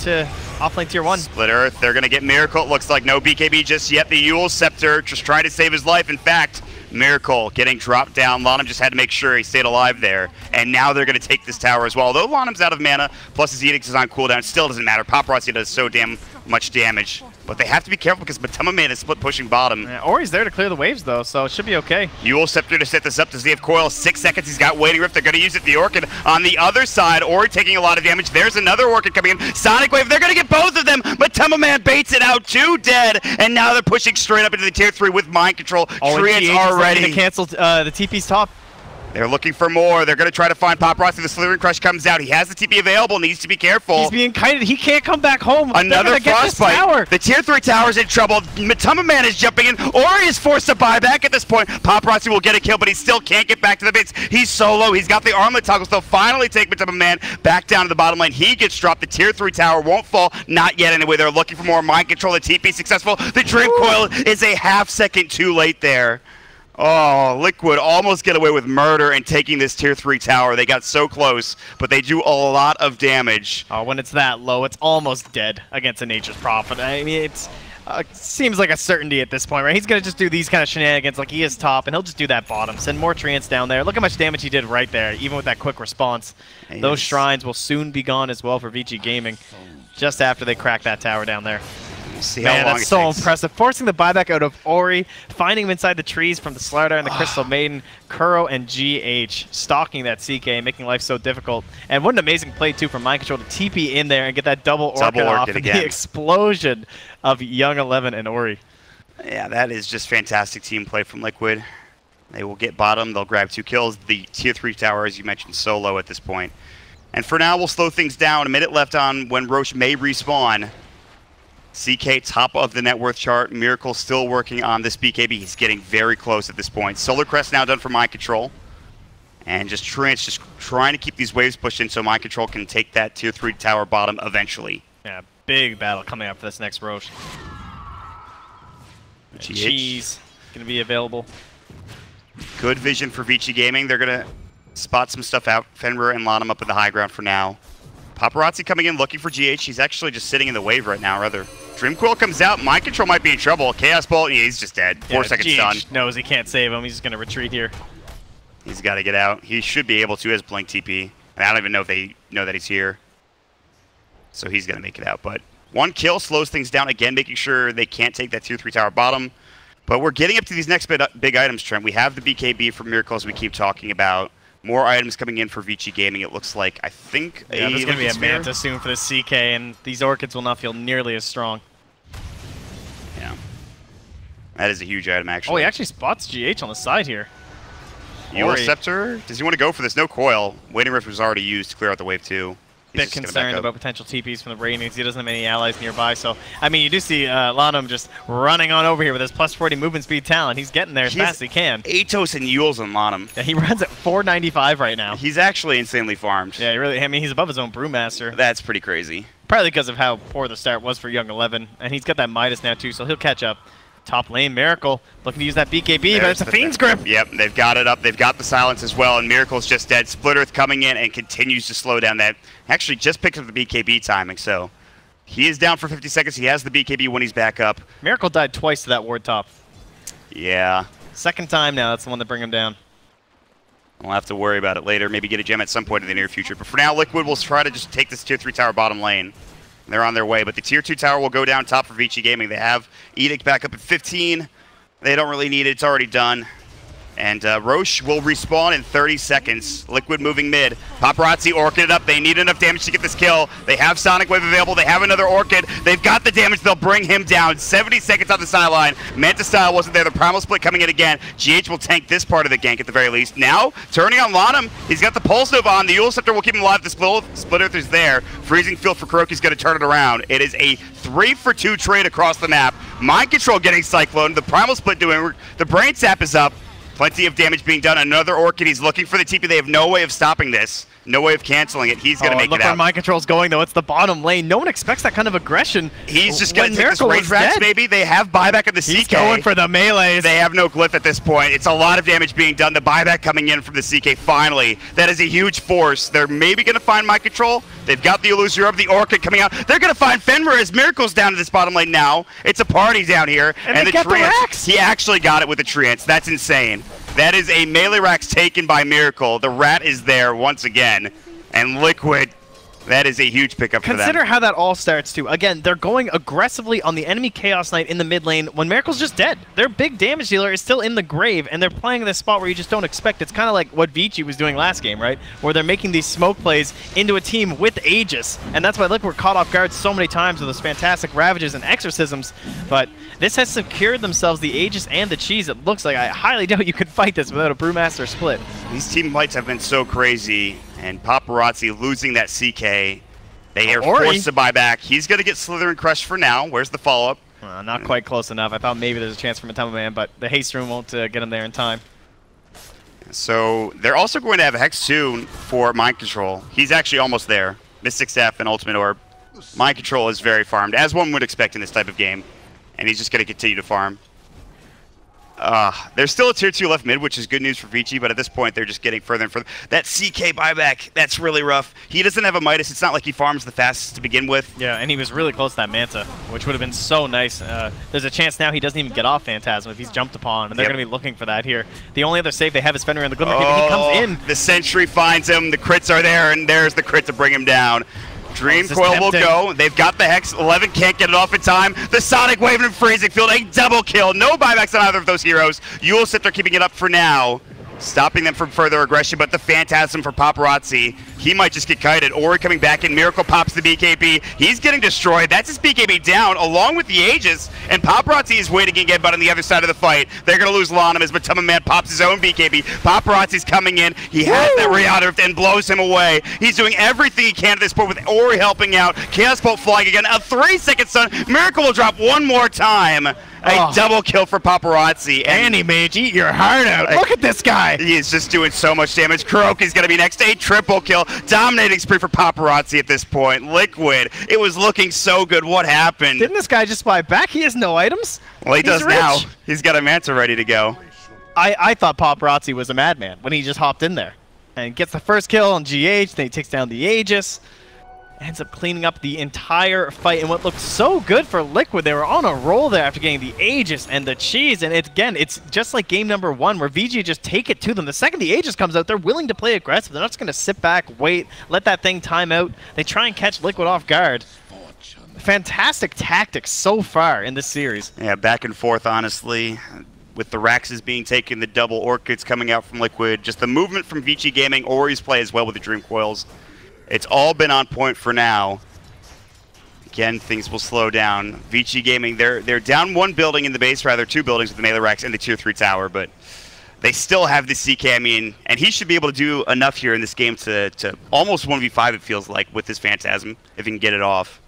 offlane tier 1. Split Earth, they're going to get Miracle. It looks like no BKB just yet. The Yule Scepter just trying to save his life. In fact, Miracle getting dropped down. Lanham just had to make sure he stayed alive there. And now they're going to take this tower as well. Although Lanham's out of mana, plus his Edict is on cooldown, it still doesn't matter. Paparazzi does so damn much damage. But they have to be careful because Matamba Man is split pushing bottom. Yeah, Ori's there to clear the waves, though, so it should be okay. Yule Scepter to set this up. Does he have coil? 6 seconds. He's got Waiting Rift. They're going to use it. The Orchid on the other side. Ori taking a lot of damage. There's another Orchid coming in. Sonic Wave. They're going to get both of them. Matamba Man baits it out. 2 dead. And now they're pushing straight up into the tier 3 with Mind Control. Treants are ready. Canceled the TP's top. They're looking for more. They're going to try to find Paparazzi. The Slithering Crush comes out. He has the TP available. Needs to be careful. He's being kited. He can't come back home. Another Frostbite. The tier 3 tower's in trouble. Matuma Man is jumping in. Ori is forced to buy back at this point. Paparazzi will get a kill, but he still can't get back to the base. He's solo. He's got the armlet toggles. They'll finally take Matuma Man back down to the bottom lane. He gets dropped. The tier 3 tower won't fall. Not yet anyway. They're looking for more mind control. The TP successful. The Dream Coil is a half second too late there. Oh, Liquid almost get away with murder and taking this tier 3 tower. They got so close, but they do a lot of damage. Oh, when it's that low, it's almost dead against a Nature's Prophet. I mean, it seems like a certainty at this point, right? He's going to just do these kind of shenanigans like he is top, and he'll just do that bottom. Send more treants down there. Look how much damage he did right there, even with that quick response. Yes. Those shrines will soon be gone as well for Vici Gaming, just after they crack that tower down there. See how long that's so impressive. Forcing the buyback out of Ori, finding him inside the trees from the Slardar and the Crystal Maiden, Kuro and GH stalking that CK, making life so difficult. And what an amazing play, too, from Mind Control to TP in there and get that double Orchid off and the explosion of Young 11 and Ori. Yeah, that is just fantastic team play from Liquid. They will get bottom. They'll grab 2 kills. The tier 3 tower, as you mentioned, so low at this point. And for now, we'll slow things down. A minute left on when Roche may respawn. CK top of the net worth chart. Miracle still working on this BKB. He's getting very close at this point. Solar Crest now done for Mind Control. And just trying to keep these waves pushed in so Mind Control can take that tier 3 tower bottom eventually. Yeah, big battle coming up for this next Roche. Cheese going to be available. Good vision for Vici Gaming. They're going to spot some stuff out. Fenrir and Lanham up at the high ground for now. Paparazzi coming in looking for GH. He's actually just sitting in the wave right now, rather. Dreamcoil comes out. Mind Control might be in trouble. Chaos Bolt, yeah, he's just dead. 4 seconds done. Knows he can't save him. He's just going to retreat here. He's got to get out. He should be able to as Blink TP. And I don't even know if they know that he's here. So he's going to make it out. But 1 kill slows things down again, making sure they can't take that tier 3 tower bottom. But we're getting up to these next big items, Trent. We have the BKB for Miracle, as we keep talking about. More items coming in for Vici Gaming, it looks like. I think there's going to be a Manta soon for the CK, and these Orchids will not feel nearly as strong. Yeah. That is a huge item, actually. Oh, he actually spots GH on the side here. Eula Scepter? Does he want to go for this? No coil. Waiting Rift was already used to clear out the wave 2. Bit concerned about potential TPs from the Radiants. He doesn't have any allies nearby, so I mean, you do see Lanham just running on over here with his plus 40 movement speed talent. He's getting there as fast as he can. Atos and Yules on Lanham. Yeah, he runs at 495 right now. He's actually insanely farmed. Yeah, really. I mean, he's above his own Brewmaster. That's pretty crazy. Probably because of how poor the start was for Young 11, and he's got that Midas now too, so he'll catch up. Top lane, Miracle looking to use that BKB, but it's a Fiend's Grip. Yep, they've got it up. They've got the silence as well, and Miracle's just dead. Split Earth coming in and continues to slow down that. Actually, just picked up the BKB timing, so he is down for 50 seconds. He has the BKB when he's back up. Miracle died twice to that ward top. Yeah. Second time now, that's the one that bring him down. We'll have to worry about it later. Maybe get a gem at some point in the near future. But for now, Liquid will try to just take this tier 3 tower bottom lane. They're on their way, but the tier 2 tower will go down top for Vici Gaming. They have Edict back up at 15. They don't really need it. It's already done. And Roche will respawn in 30 seconds. Liquid moving mid. Paparazzi Orchid it up. They need enough damage to get this kill. They have Sonic Wave available. They have another Orchid. They've got the damage. They'll bring him down. 70 seconds on the sideline. Manta Style wasn't there. The Primal Split coming in again. GH will tank this part of the gank at the very least. Now, turning on Lanham. He's got the Pulse Nova on. The Eula Scepter will keep him alive. The Split Earth is there. Freezing Field for Kuroki's going to turn it around. It is a 3-for-2 trade across the map. Mind Control getting Cyclone. The Primal Split doing. The Brain Sap is up. Plenty of damage being done. Another Orchid. He's looking for the TP. They have no way of stopping this. No way of canceling it. He's going to make it out. Look where Mind Control's going, though. It's the bottom lane. No one expects that kind of aggression. He's just going to take this Rage Rax, maybe. They have buyback of the CK. He's going for the melees. They have no glyph at this point. It's a lot of damage being done. The buyback coming in from the CK finally. That is a huge force. They're maybe going to find Mind Control. They've got the Illusory Orb, the Orchid coming out. They're going to find Fenrir as Miracle's down to this bottom lane now. It's a party down here. And the Treants. He actually got it with the Treants. That's insane. That is a melee Rax taken by Miracle. The rat is there once again. And Liquid That is a huge pickup for them. Consider how that all starts, too. Again, they're going aggressively on the enemy Chaos Knight in the mid lane when Miracle's just dead. Their big damage dealer is still in the grave, and they're playing in this spot where you just don't expect. It's kind of like what Vici was doing last game, right? Where they're making these smoke plays into a team with Aegis. And that's why, look, we're caught off guard so many times with those fantastic Ravages and Exorcisms. But this has secured themselves the Aegis and the cheese. It looks like I highly doubt you could fight this without a Brewmaster split. These team fights have been so crazy, and Paparazzi losing that CK. They are Ori forced to buy back. He's going to get Slytherin crushed for now. Where's the follow-up? Not quite close enough. I thought maybe there's a chance for Matama Man, but the haste room won't get him there in time. So they're also going to have Hex 2 for Mind Control. He's actually almost there. Mystic Staff and Ultimate Orb. Mind Control is very farmed, as one would expect in this type of game. And he's just going to continue to farm. There's still a tier 2 left mid, which is good news for Vici, but at this point they're just getting further and further. That CK buyback, that's really rough. He doesn't have a Midas. It's not like he farms the fastest to begin with. Yeah, and he was really close to that Manta, which would have been so nice. There's a chance now he doesn't even get off Phantasm if he's jumped upon, and they're going to be looking for that here. The only other save they have is Fenrir and the Glimmer King, and he comes in. The Sentry finds him. The crits are there, and there's the crit to bring him down. Dream Coil will go. They've got the Hex. 11 can't get it off in time. The Sonic Wave and Freezing Field, a double kill. No buybacks on either of those heroes. Yule Scepter keeping it up for now, stopping them from further aggression, but the Phantasm for Paparazzi, he might just get kited. Ori coming back in. Miracle pops the BKB. He's getting destroyed. That's his BKB down, along with the Aegis, and Paparazzi is waiting again, but on the other side of the fight, they're going to lose Lanham as Matama Man pops his own BKB. Paparazzi's coming in. He has that Reouter and blows him away. He's doing everything he can at this point with Ori helping out. Chaos Bolt flying again. A 3-second stun. Miracle will drop one more time. A double kill for Paparazzi. And Mage, eat your heart out. Look at this guy. He is just doing so much damage. Kuroki's going to be next. A triple kill. Dominating spree for Paparazzi at this point. Liquid. It was looking so good. What happened? Didn't this guy just buy back? He has no items. Well, he does now. He's got a Manta ready to go. I thought Paparazzi was a madman when he just hopped in there. And gets the first kill on GH. Then he takes down the Aegis. Ends up cleaning up the entire fight, and what looked so good for Liquid, they were on a roll there after getting the Aegis and the cheese, and it's just like game number 1 where VG just take it to them. The second the Aegis comes out, they're willing to play aggressive. They're not just going to sit back, wait, let that thing time out. They try and catch Liquid off guard. Fantastic tactics so far in this series. Yeah, back and forth, honestly. With the Raxes being taken, the double Orchids coming out from Liquid, just the movement from Vici Gaming, Ori's play as well with the Dream Coils. It's all been on point for now. Again, things will slow down. Vici Gaming, they're down 1 building in the base, rather 2 buildings with the Melee Rax and the Tier 3 tower, but they still have the CK, I mean, and he should be able to do enough here in this game to almost 1v5, it feels like, with his Phantasm, if he can get it off.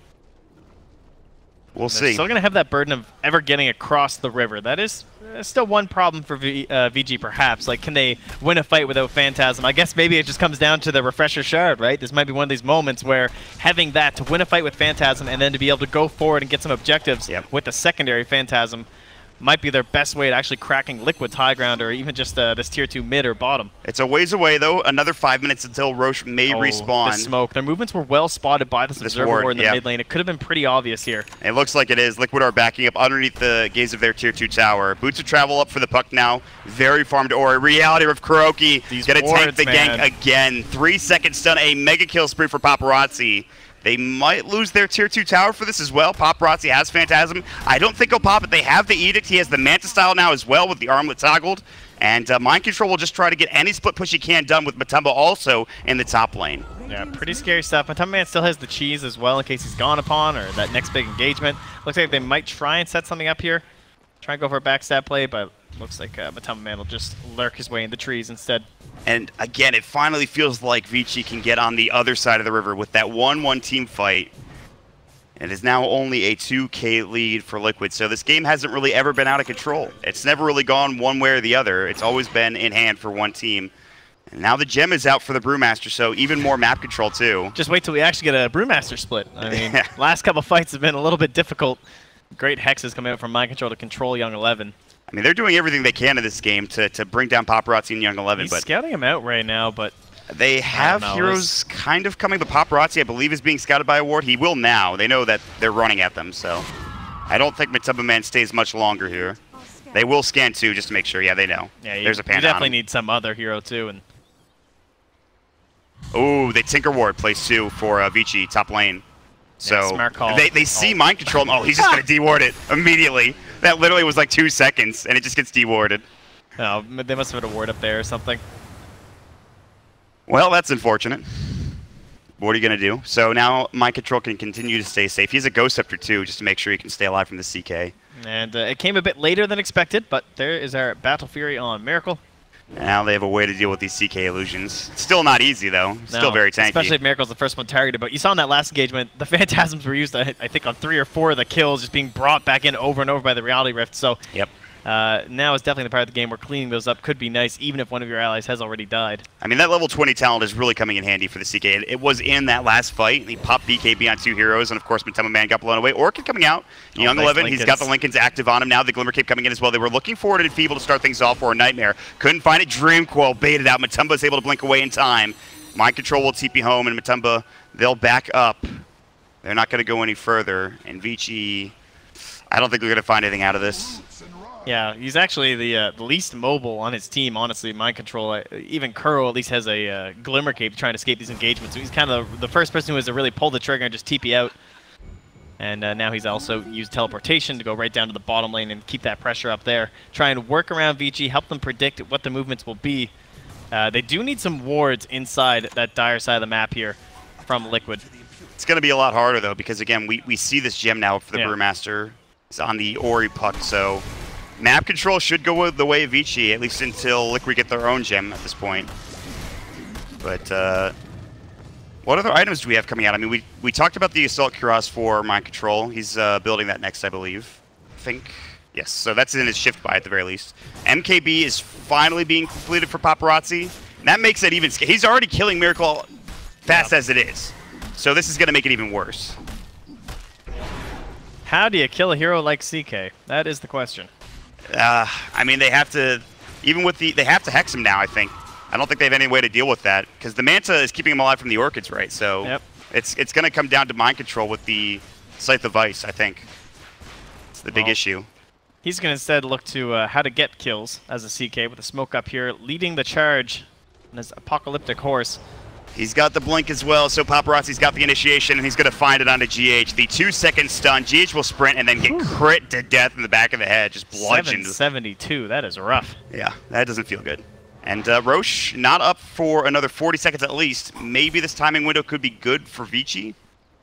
We'll see. They're still going to have that burden of ever getting across the river. That is still one problem for VG, perhaps. Like, can they win a fight without Phantasm? I guess maybe it just comes down to the Refresher Shard, right? This might be one of these moments where having that to win a fight with Phantasm and then to be able to go forward and get some objectives with the secondary Phantasm might be their best way to actually cracking Liquid's high ground or even just this tier 2 mid or bottom. It's a ways away, though. Another 5 minutes until Roche may respawn. The smoke. Their movements were well spotted by this Observer Ward in the mid lane. It could have been pretty obvious here. It looks like it is. Liquid are backing up underneath the gaze of their tier 2 tower. Boots of travel up for the puck now. Very farmed Ori. Reality of Kuroki. Gonna tank the gank again. 3-second stun. A mega kill spree for Paparazzi. They might lose their tier 2 tower for this as well. Paparazzi has Phantasm. I don't think he'll pop it. They have the Edict. He has the Manta style now as well with the armlet toggled. And Mind Control will just try to get any split push he can done with Matamba also in the top lane. Yeah, pretty scary stuff. Matamba Man still has the cheese as well in case he's gone upon or that next big engagement. Looks like they might try and set something up here. Try and go for a backstab play, but looks like Matamba Man will just lurk his way in the trees instead. And again, it finally feels like Vici can get on the other side of the river with that 1-1 team fight. It is now only a 2K lead for Liquid, so this game hasn't really ever been out of control. It's never really gone one way or the other. It's always been in hand for one team. And now the gem is out for the Brewmaster, so even more map control too. Just wait till we actually get a Brewmaster split. I mean, last couple fights have been a little bit difficult. Great hexes coming out from Mind Control to control Young 11. I mean, they're doing everything they can in this game to bring down Paparazzi and Young 11. He's scouting him out right now, but... They have heroes kind of coming, but Paparazzi, I believe, is being scouted by a ward. He will now. They know that they're running at them, so... I don't think Matamba Man stays much longer here. They will scan too, just to make sure. Yeah, they know. Yeah, there's a Panda. You definitely need some other hero too, and... Ooh, they Tinker Ward plays 2 for Vici, top lane. So yeah, smart call. they see mind control. Oh, he's just going to deward it immediately. That literally was like 2 seconds, and it just gets dewarded. Oh, they must have had a ward up there or something. Well, that's unfortunate. What are you going to do? So now mind control can continue to stay safe. He has a Ghost Scepter too, just to make sure he can stay alive from the CK. And it came a bit later than expected, but there is our Battle Fury on Miracle. Now they have a way to deal with these CK illusions. Still not easy, though. Still very tanky. Especially if Miracle's the first one targeted. But you saw in that last engagement, the Phantasms were used, I think, on 3 or 4 of the kills, just being brought back in over and over by the Reality Rift. So yep. Now is definitely the part of the game where cleaning those up could be nice, even if one of your allies has already died. I mean, that level 20 talent is really coming in handy for the CK. It was in that last fight, and he popped BKB on 2 heroes, and of course, Matema Man got blown away. Orchid coming out, Young nice 11, Lincolns. He's got the Lincolns active on him now. The Glimmer Cape coming in as well. They were looking forward to Feeble to start things off, or a Nightmare. Couldn't find it. Dream Coil baited out. Matumba's able to blink away in time. Mind Control will TP home, and Matumba, they'll back up. They're not going to go any further, and Vici, I don't think they're going to find anything out of this. Yeah, he's actually the least mobile on his team, honestly, Mind Control. Even Kuro at least has a Glimmer Cape trying to escape these engagements. So he's kind of the first person who has to really pull the trigger and just TP out. And now he's also used teleportation to go right down to the bottom lane and keep that pressure up there. Try and work around Vici, help them predict what the movements will be. They do need some wards inside that dire side of the map here from Liquid. It's going to be a lot harder, though, because, again, we see this gem now for the Brewmaster. It's on the Ori puck, so map control should go the way of Vici, at least until Liquid get their own gem at this point. But what other items do we have coming out? I mean, we talked about the Assault Cuirass for mind control. He's building that next, I believe. I think. Yes, so that's in his shift buy at the very least. MKB is finally being completed for Paparazzi. And that makes it even. He's already killing Miracle fast as it is. So this is going to make it even worse. How do you kill a hero like CK? That is the question. I mean, they have to, even with they have to hex him now, I think. I don't think they have any way to deal with that, because the Manta is keeping him alive from the Orchids, right? So it's going to come down to mind control with the Scythe of Ice, I think. It's the big issue. He's going to instead look to how to get kills as a CK with a smoke up here, leading the charge in his Apocalyptic Horse. He's got the blink as well, so Paparazzi's got the initiation, and he's going to find it onto GH. The 2-second stun. GH will sprint and then get crit to death in the back of the head, just bludgeoned. 772, that is rough. Yeah, that doesn't feel good. And Roche not up for another 40 seconds at least. Maybe this timing window could be good for Vici,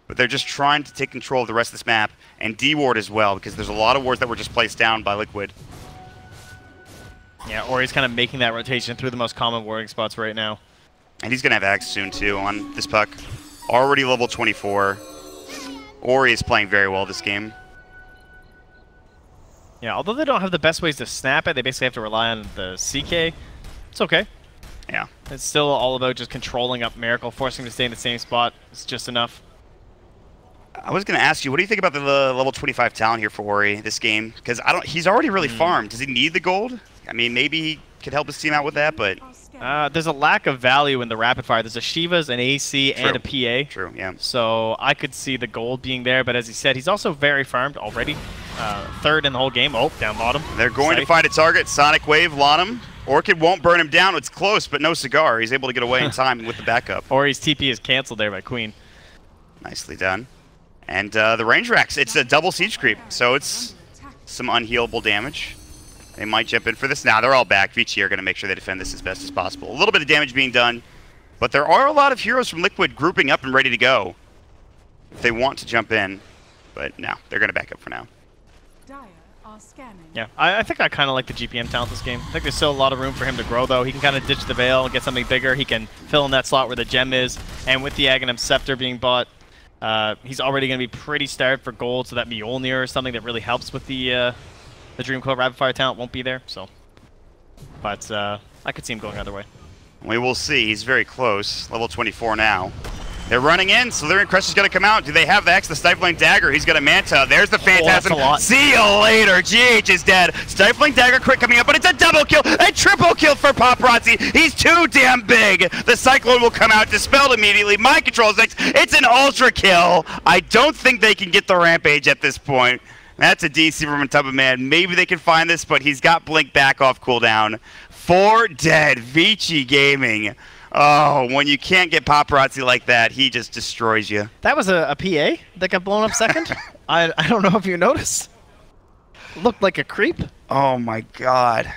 but they're just trying to take control of the rest of this map, and D-ward as well, because there's a lot of wards that were just placed down by Liquid. Yeah, or he's kind of making that rotation through the most common warding spots right now. And he's going to have Axe soon, too, on this puck. Already level 24. Ori is playing very well this game. Yeah, although they don't have the best ways to snap it, they basically have to rely on the CK. It's okay. Yeah. It's still all about just controlling up Miracle, forcing him to stay in the same spot. It's just enough. I was going to ask you, what do you think about the level 25 talent here for Ori this game? Because he's already really farmed. Does he need the gold? I mean, maybe he could help his team out with that, but there's a lack of value in the rapid fire. There's a Shivas, an AC, and a PA. True, yeah. So I could see the gold being there, but as he said, he's also very farmed already. Third in the whole game. Oh, down bottom. They're going to find a target. Sonic Wave, Lonham. Orchid won't burn him down. It's close, but no cigar. He's able to get away in time with the backup. Or his TP is canceled there by Queen. Nicely done. And the range racks, it's a double siege creep, so it's some unhealable damage. They might jump in for this. Now they're all back. Vici are going to make sure they defend this as best as possible. A little bit of damage being done, but there are a lot of heroes from Liquid grouping up and ready to go if they want to jump in. But no, they're going to back up for now. Yeah, I think I kind of like the GPM talent this game. I think there's still a lot of room for him to grow, though. He can kind of ditch the Veil and get something bigger. He can fill in that slot where the gem is. And with the Aghanim Scepter being bought, he's already going to be pretty starved for gold, so that Mjolnir is something that really helps with the Dream Coil Rapid Fire talent won't be there. So, but I could see him going either way. We will see. He's very close. Level 24 now. They're running in. Slithering Crest is going to come out. Do they have the X? The Stifling Dagger. He's got a Manta. There's the Phantasm. See you later. GH is dead. Stifling Dagger crit coming up, but it's a double kill. A triple kill for Paparazzi. He's too damn big. The Cyclone will come out, dispelled immediately. Mind Control 6. It's an ultra kill. I don't think they can get the Rampage at this point. That's a DC from Matema Man. Maybe they can find this, but he's got Blink back off cooldown. 4 dead. Vici Gaming Oh, when you can't get Paparazzi like that, he just destroys you. That was a PA that got blown up second. I don't know if you noticed. Looked like a creep. Oh my god.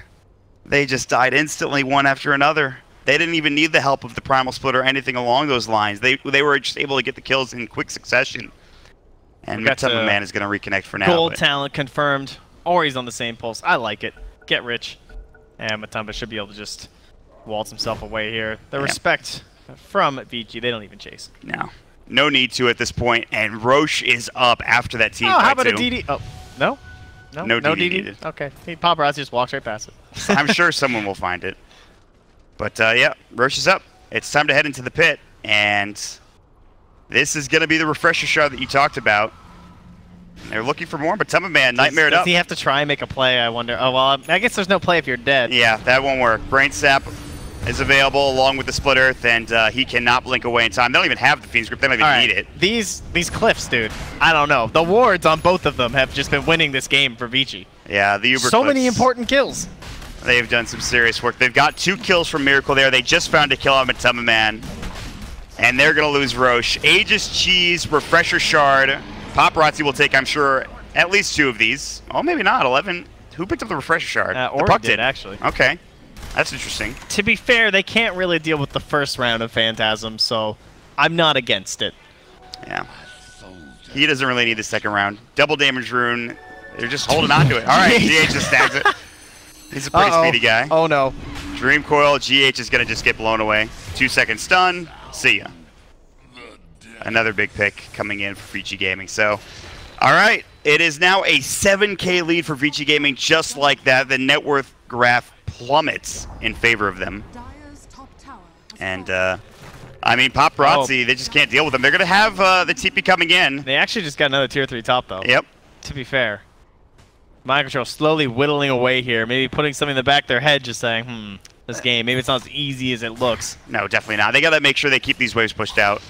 They just died instantly, one after another. They didn't even need the help of the Primal Split or anything along those lines. They were just able to get the kills in quick succession. And Matamba Man is going to reconnect for now. Gold talent confirmed. Or he's on the same pulse. I like it. Get rich. And Matamba should be able to just waltz himself away here. The respect from Vici, they don't even chase. No. No need to at this point. And Roche is up after that team fight, how about too. a DD? Oh, no? No DD needed. Okay. Paparazzi just walks right past it. I'm sure someone will find it. But, yeah, Roche is up. It's time to head into the pit. And this is going to be the refresher shot that you talked about. They're looking for more, but Matamba Man nightmared up. Does he have to try and make a play, I wonder? Oh, well, I guess there's no play if you're dead. Yeah, that won't work. Brain Sap is available along with the Split Earth, and he cannot blink away in time. They don't even have the Fiend's Grip. They don't even need it. These cliffs, dude. I don't know. The wards on both of them have just been winning this game for Vici. Yeah, the Uber So many important kills. They've done some serious work. They've got 2 kills from Miracle there. They just found a kill on Matamba Man. And they're going to lose Roche. Aegis Cheese, Refresher Shard. Paparazzi will take, I'm sure, at least 2 of these. Oh, maybe not. 11. Who picked up the Refresher Shard? The Puck did, actually. Okay. That's interesting. To be fair, they can't really deal with the first round of Phantasm, so I'm not against it. Yeah. He doesn't really need the second round. Double damage rune. They're just holding on to it. All right, GH just snags it. He's a pretty speedy guy. Oh, no. Dream Coil. GH is going to just get blown away. 2-second stun. See ya. Another big pick coming in for Vici Gaming. So, all right. It is now a 7K lead for Vici Gaming. Just like that, the net worth graph plummets in favor of them. And, I mean, Paparazzi, they just can't deal with them. They're going to have the TP coming in. They actually just got another tier 3 top, though. Yep. To be fair. Mind Control slowly whittling away here. Maybe putting something in the back of their head, just saying, this game, maybe it's not as easy as it looks. No, definitely not. They got to make sure they keep these waves pushed out.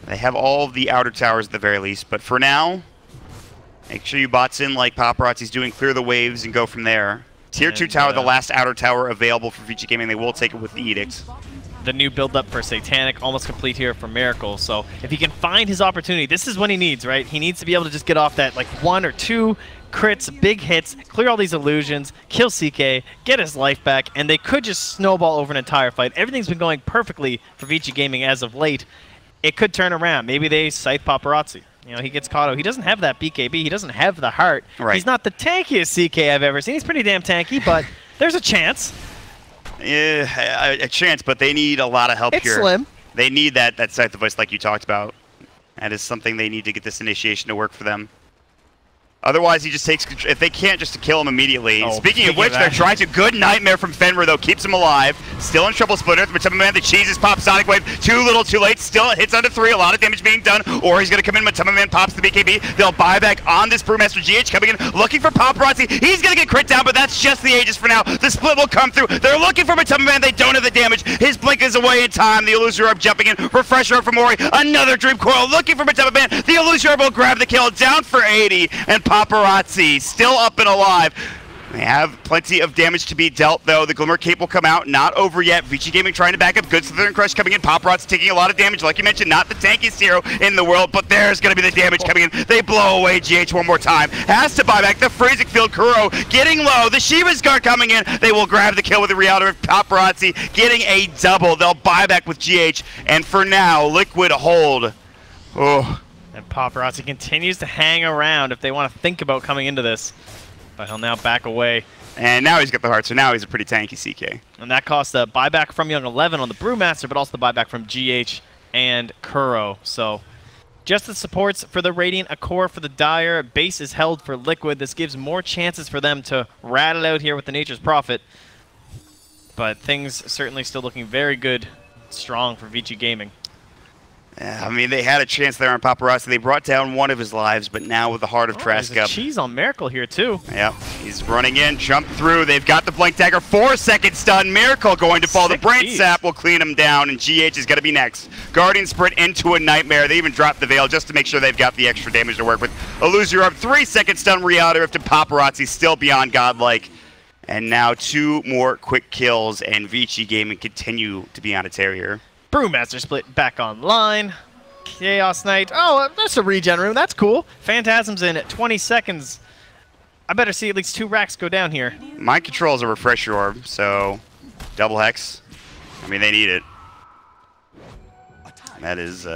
They have all of the outer towers at the very least, but for now, make sure you bots in like Paparazzi's doing, clear the waves and go from there. Tier 2 tower, the last outer tower available for Vici Gaming. They will take it with the Edict. The new build-up for Satanic, almost complete here for Miracle. So if he can find his opportunity, this is what he needs, right? He needs to be able to just get off that like 1 or 2 crits, big hits, clear all these illusions, kill CK, get his life back, and they could just snowball over an entire fight. Everything's been going perfectly for Vici Gaming as of late. It could turn around. Maybe they scythe Paparazzi. You know, he gets caught. He doesn't have that BKB. He doesn't have the heart. Right. He's not the tankiest CK I've ever seen. He's pretty damn tanky, but there's a chance. Yeah, a chance, but they need a lot of help here. It's slim. They need that scythe device like you talked about. That is something they need to get this initiation to work for them. Otherwise, he just takes control. If they can't just to kill him immediately. Oh, speaking of which, they're trying to. Good Nightmare from Fenrir, though, keeps him alive. Still in trouble, Split Earth, but Matamba Man, the cheeses pop Sonic Wave. Too little, too late. Still hits under 3. A lot of damage being done. Or he's going to come in. Matamba Man pops the BKB. They'll buy back on this Brewmaster. GH coming in, looking for Paparazzi. He's going to get crit down, but that's just the Aegis for now. The split will come through. They're looking for Matamba Man. They don't have the damage. His blink is away in time. The Illusion Orb jumping in. Refresher up from Mori. Another Dream Coil looking for Matamba Man. The Illusion Orb will grab the kill. Down for 80. And Paparazzi still up and alive. They have plenty of damage to be dealt, though. The Glimmer Cape will come out. Not over yet. Vici Gaming trying to back up. Good Southern Crush coming in. Paparazzi taking a lot of damage. Like you mentioned, not the tankiest hero in the world, but there's going to be the damage coming in. They blow away GH one more time. Has to buy back the Freezing Field. Kuro getting low. The Shiva's Guard coming in. They will grab the kill with the Reality of Paparazzi getting a double. They'll buy back with GH. And for now, Liquid hold. Oh. And Paparazzi continues to hang around if they want to think about coming into this. But he'll now back away. And now he's got the heart, so now he's a pretty tanky CK. And that costs a buyback from Young 11 on the Brewmaster, but also the buyback from GH and Kuro. So just the supports for the Radiant, a core for the Dire, base is held for Liquid. This gives more chances for them to rattle out here with the Nature's Prophet. But things certainly still looking very good, strong for Vici Gaming. Yeah, I mean, they had a chance there on Paparazzi. They brought down one of his lives, but now with the Heart of Trask up. Cheese on Miracle here, too. Yep, he's running in, jump through. They've got the Blink Dagger. 4-second stun. Miracle going to fall. The Brain Sap will clean him down, and GH is going to be next. Guardian Sprint into a Nightmare. They even dropped the Veil just to make sure they've got the extra damage to work with. Illusion Orb, 3-second stun. Reality Rift and Paparazzi still beyond godlike. And now 2 more quick kills, and Vici Gaming continue to be on a tear here. Brewmaster split back online. Chaos Knight. Oh, that's a regen room. That's cool. Phantasm's in at 20 seconds. I better see at least 2 racks go down here. Mind Control is a refresher orb, so double hex. I mean, they need it. That is...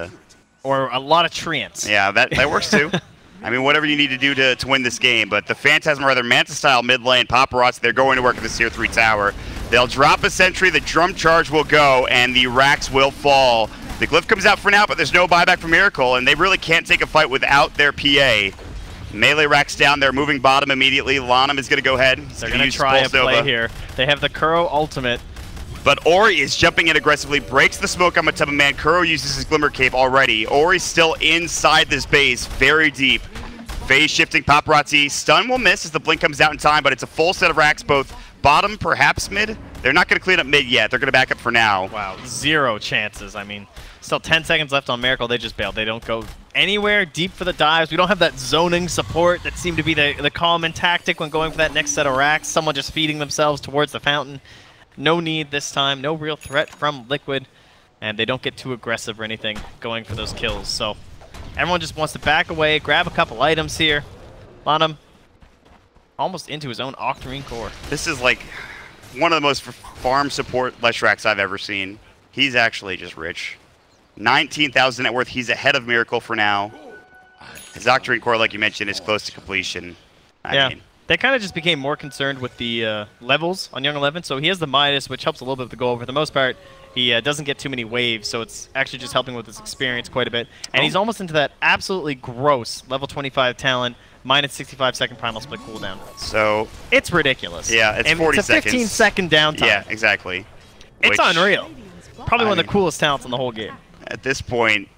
Or a lot of treants. Yeah, that works too. I mean, whatever you need to do to win this game. But the Phantasm, or rather Manta-style mid lane, Paparazzi, they're going to work at this tier 3 tower. They'll drop a sentry, the drum charge will go, and the racks will fall. The glyph comes out for now, but there's no buyback for Miracle, and they really can't take a fight without their PA. Melee racks down, they're moving bottom immediately. Lanham is going to go ahead. They're going to try a play here. They have the Kuro ultimate. But Ori is jumping in aggressively, breaks the smoke on Matema Man. Kuro uses his Glimmer Cape already. Ori's still inside this base, very deep. Phase shifting, Paparazzi. Stun will miss as the blink comes out in time, but it's a full set of racks, both bottom, perhaps mid. They're not going to clean up mid yet. They're going to back up for now. Wow, 0 chances. I mean, still 10 seconds left on Miracle. They just bailed. They don't go anywhere deep for the dives. We don't have that zoning support that seemed to be the common tactic when going for that next set of racks. Someone just feeding themselves towards the fountain. No need this time. No real threat from Liquid. And they don't get too aggressive or anything going for those kills. So everyone just wants to back away, grab a couple items here. Lanham almost into his own Octarine core. This is like one of the most farm support Leshracks I've ever seen. He's actually just rich. 19,000 net worth. He's ahead of Miracle for now. His Octarine core, like you mentioned, is close to completion. I mean, they kind of just became more concerned with the levels on Young 11. So he has the Midas, which helps a little bit with the goal. For the most part, he doesn't get too many waves, so it's actually just helping with his experience quite a bit. And he's almost into that absolutely gross level 25 talent, minus 65 second primal split cooldown. So it's ridiculous. Yeah, it's 40 it's a 15 second downtime. Yeah, exactly. It's unreal. Probably one of the coolest talents in the whole game. At this point,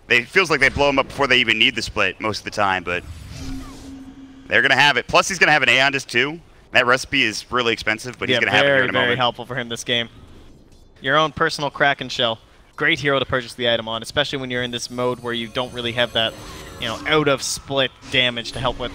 it feels like they blow him up before they even need the split most of the time, but they're going to have it. Plus, he's going to have an Aeondis too. That recipe is really expensive, but he's going to have it here in a moment. Very helpful for him this game. Your own personal Kraken Shell. Great hero to purchase the item on, especially when you're in this mode where you don't really have that, out of split damage to help with.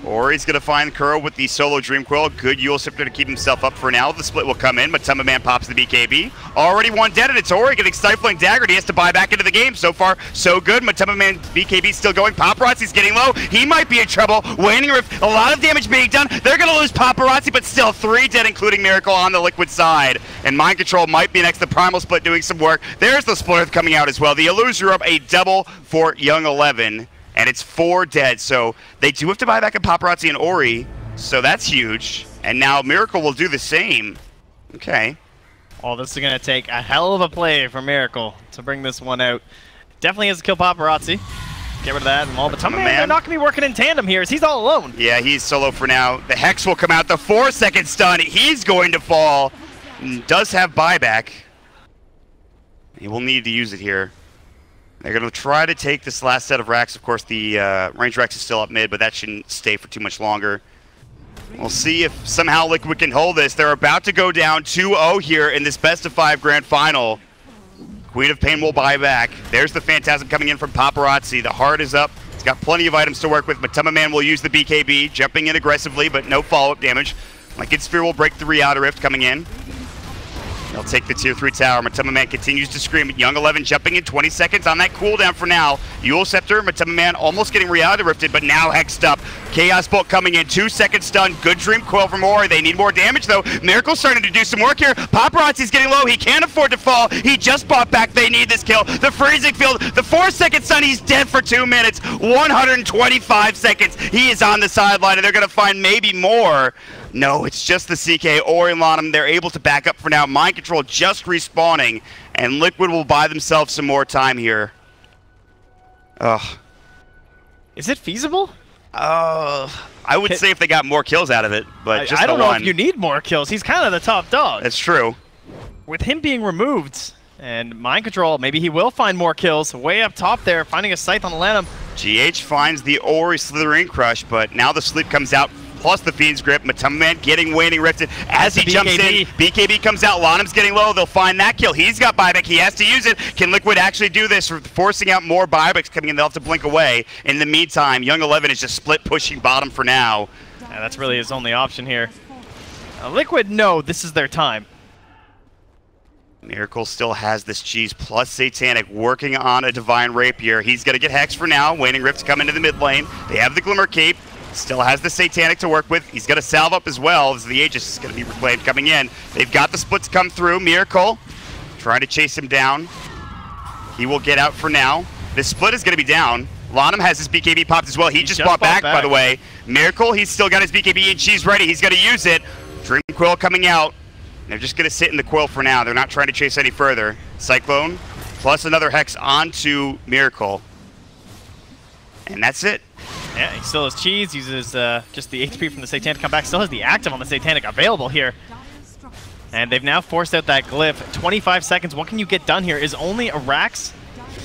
Or he's going to find Kuro with the solo Dream Quill. Good Yule Scepter to keep himself up for now. The split will come in, but Matema Man pops the BKB. Already one dead, and it's Ori getting Stifling Daggered. He has to buy back into the game. So far, so good. Matema Man BKB still going. Paparazzi's getting low. He might be in trouble. Waning Rift, a lot of damage being done. They're going to lose Paparazzi, but still 3 dead, including Miracle on the Liquid side. And Mind Control might be next. The Primal Split doing some work. There's the Split coming out as well. The Illuser up, a double for Young 11. And it's 4 dead, so they do have to buy back a Paparazzi and Ori, so that's huge. And now Miracle will do the same. Okay. Oh, this is going to take a hell of a play for Miracle to bring this one out. Definitely has to kill Paparazzi. Get rid of that and all. But they're not going to be working in tandem here, as he's all alone. Yeah, he's solo for now. The Hex will come out. The 4-second stun. He's going to fall. Does have buyback. He will need to use it here. They're going to try to take this last set of racks. Of course, the range racks is still up mid, but that shouldn't stay for too much longer. We'll see if somehow Liquid can hold this. They're about to go down 2-0 here in this best-of-5 grand final. Queen of Pain will buy back. There's the Phantasm coming in from Paparazzi. The Heart is up. It's got plenty of items to work with. Matema Man will use the BKB, jumping in aggressively, but no follow-up damage. Liquid Sphere will break the Outer Rift coming in. They'll take the tier 3 tower. Matema Man continues to scream. Young 11 jumping in 20 seconds on that cooldown for now. Yule Scepter, Matema Man almost getting Reality Rifted, but now hexed up. Chaos Bolt coming in, 2-second stun. Good Dream Quill from Ori. They need more damage though. Miracle's starting to do some work here. Paparazzi's getting low. He can't afford to fall. He just bought back. They need this kill. The Freezing Field, the 4-second stun. He's dead for 2 minutes. 125 seconds. He is on the sideline, and they're going to find maybe more. No, it's just the CK, Ori and Lanham. They're able to back up for now. Mind Control just respawning, and Liquid will buy themselves some more time here. Ugh. Is it feasible? I would say if they got more kills out of it, but just I don't know if you need more kills. He's kind of the top dog. That's true. With him being removed and Mind Control, maybe he will find more kills. Way up top there, finding a Scythe on the Lanham. GH finds the Ori Slithering Crush, but now the sleep comes out. Plus the Fiend's Grip. Matema Man getting Waning Rifted as he jumps in. BKB comes out. Lanham's getting low. They'll find that kill. He's got buyback. He has to use it. Can Liquid actually do this? Forcing out more buybacks coming in. They'll have to blink away. In the meantime, Young 11 is just split pushing bottom for now. Yeah, that's really his only option here. Liquid, no, this is their time. Miracle still has this cheese plus Satanic working on a Divine Rapier. He's going to get Hex for now. Waning Rift to come into the mid lane. They have the Glimmer Cape. Still has the Satanic to work with. He's going to salve up as well as the Aegis is going to be reclaimed coming in. They've got the splits come through. Miracle trying to chase him down. He will get out for now. This split is going to be down. Lanham has his BKB popped as well. He just bought back, by the way. Miracle, he's still got his BKB and she's ready. He's going to use it. Dream Quill coming out. They're just going to sit in the Quill for now. They're not trying to chase any further. Cyclone plus another Hex onto Miracle. And that's it. Yeah, he still has cheese, uses just the HP from the Satanic to come back. Still has the active on the Satanic available here. And they've now forced out that glyph. 25 seconds. What can you get done here? Is only a Rax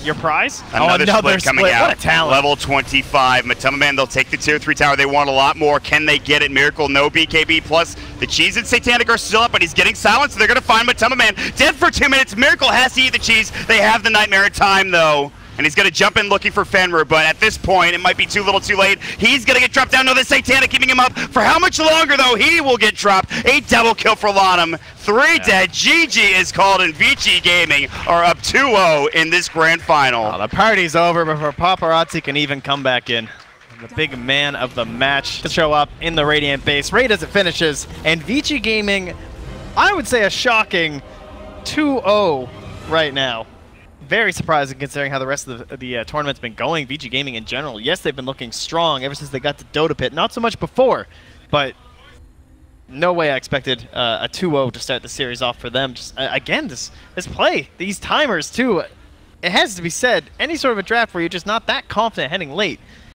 your prize? Another split coming out. What a talent. Level 25. Matuma Man, they'll take the tier 3 tower. They want a lot more. Can they get it? Miracle, no BKB. Plus, the cheese and Satanic are still up, but he's getting silenced. So they're going to find Matuma Man dead for 2 minutes. Miracle has to eat the cheese. They have the Nightmare in time, though. And he's going to jump in looking for Fenrir, but at this point, it might be too little too late. He's going to get dropped down. No, the Satanic keeping him up. For how much longer, though? He will get dropped. A double kill for Lanham. 3 dead. GG is called, and Vici Gaming are up 2-0 in this grand final. Oh, the party's over before Paparazzi can even come back in. The big man of the match to show up in the Radiant base right as it finishes. And Vici Gaming, I would say a shocking 2-0 right now. Very surprising considering how the rest of the tournament's been going. Vici Gaming in general, yes, they've been looking strong ever since they got to Dota Pit. Not so much before, but no way I expected a 2-0 to start the series off for them. Just again, this play, these timers too. It has to be said, any sort of a draft where you're just not that confident heading late,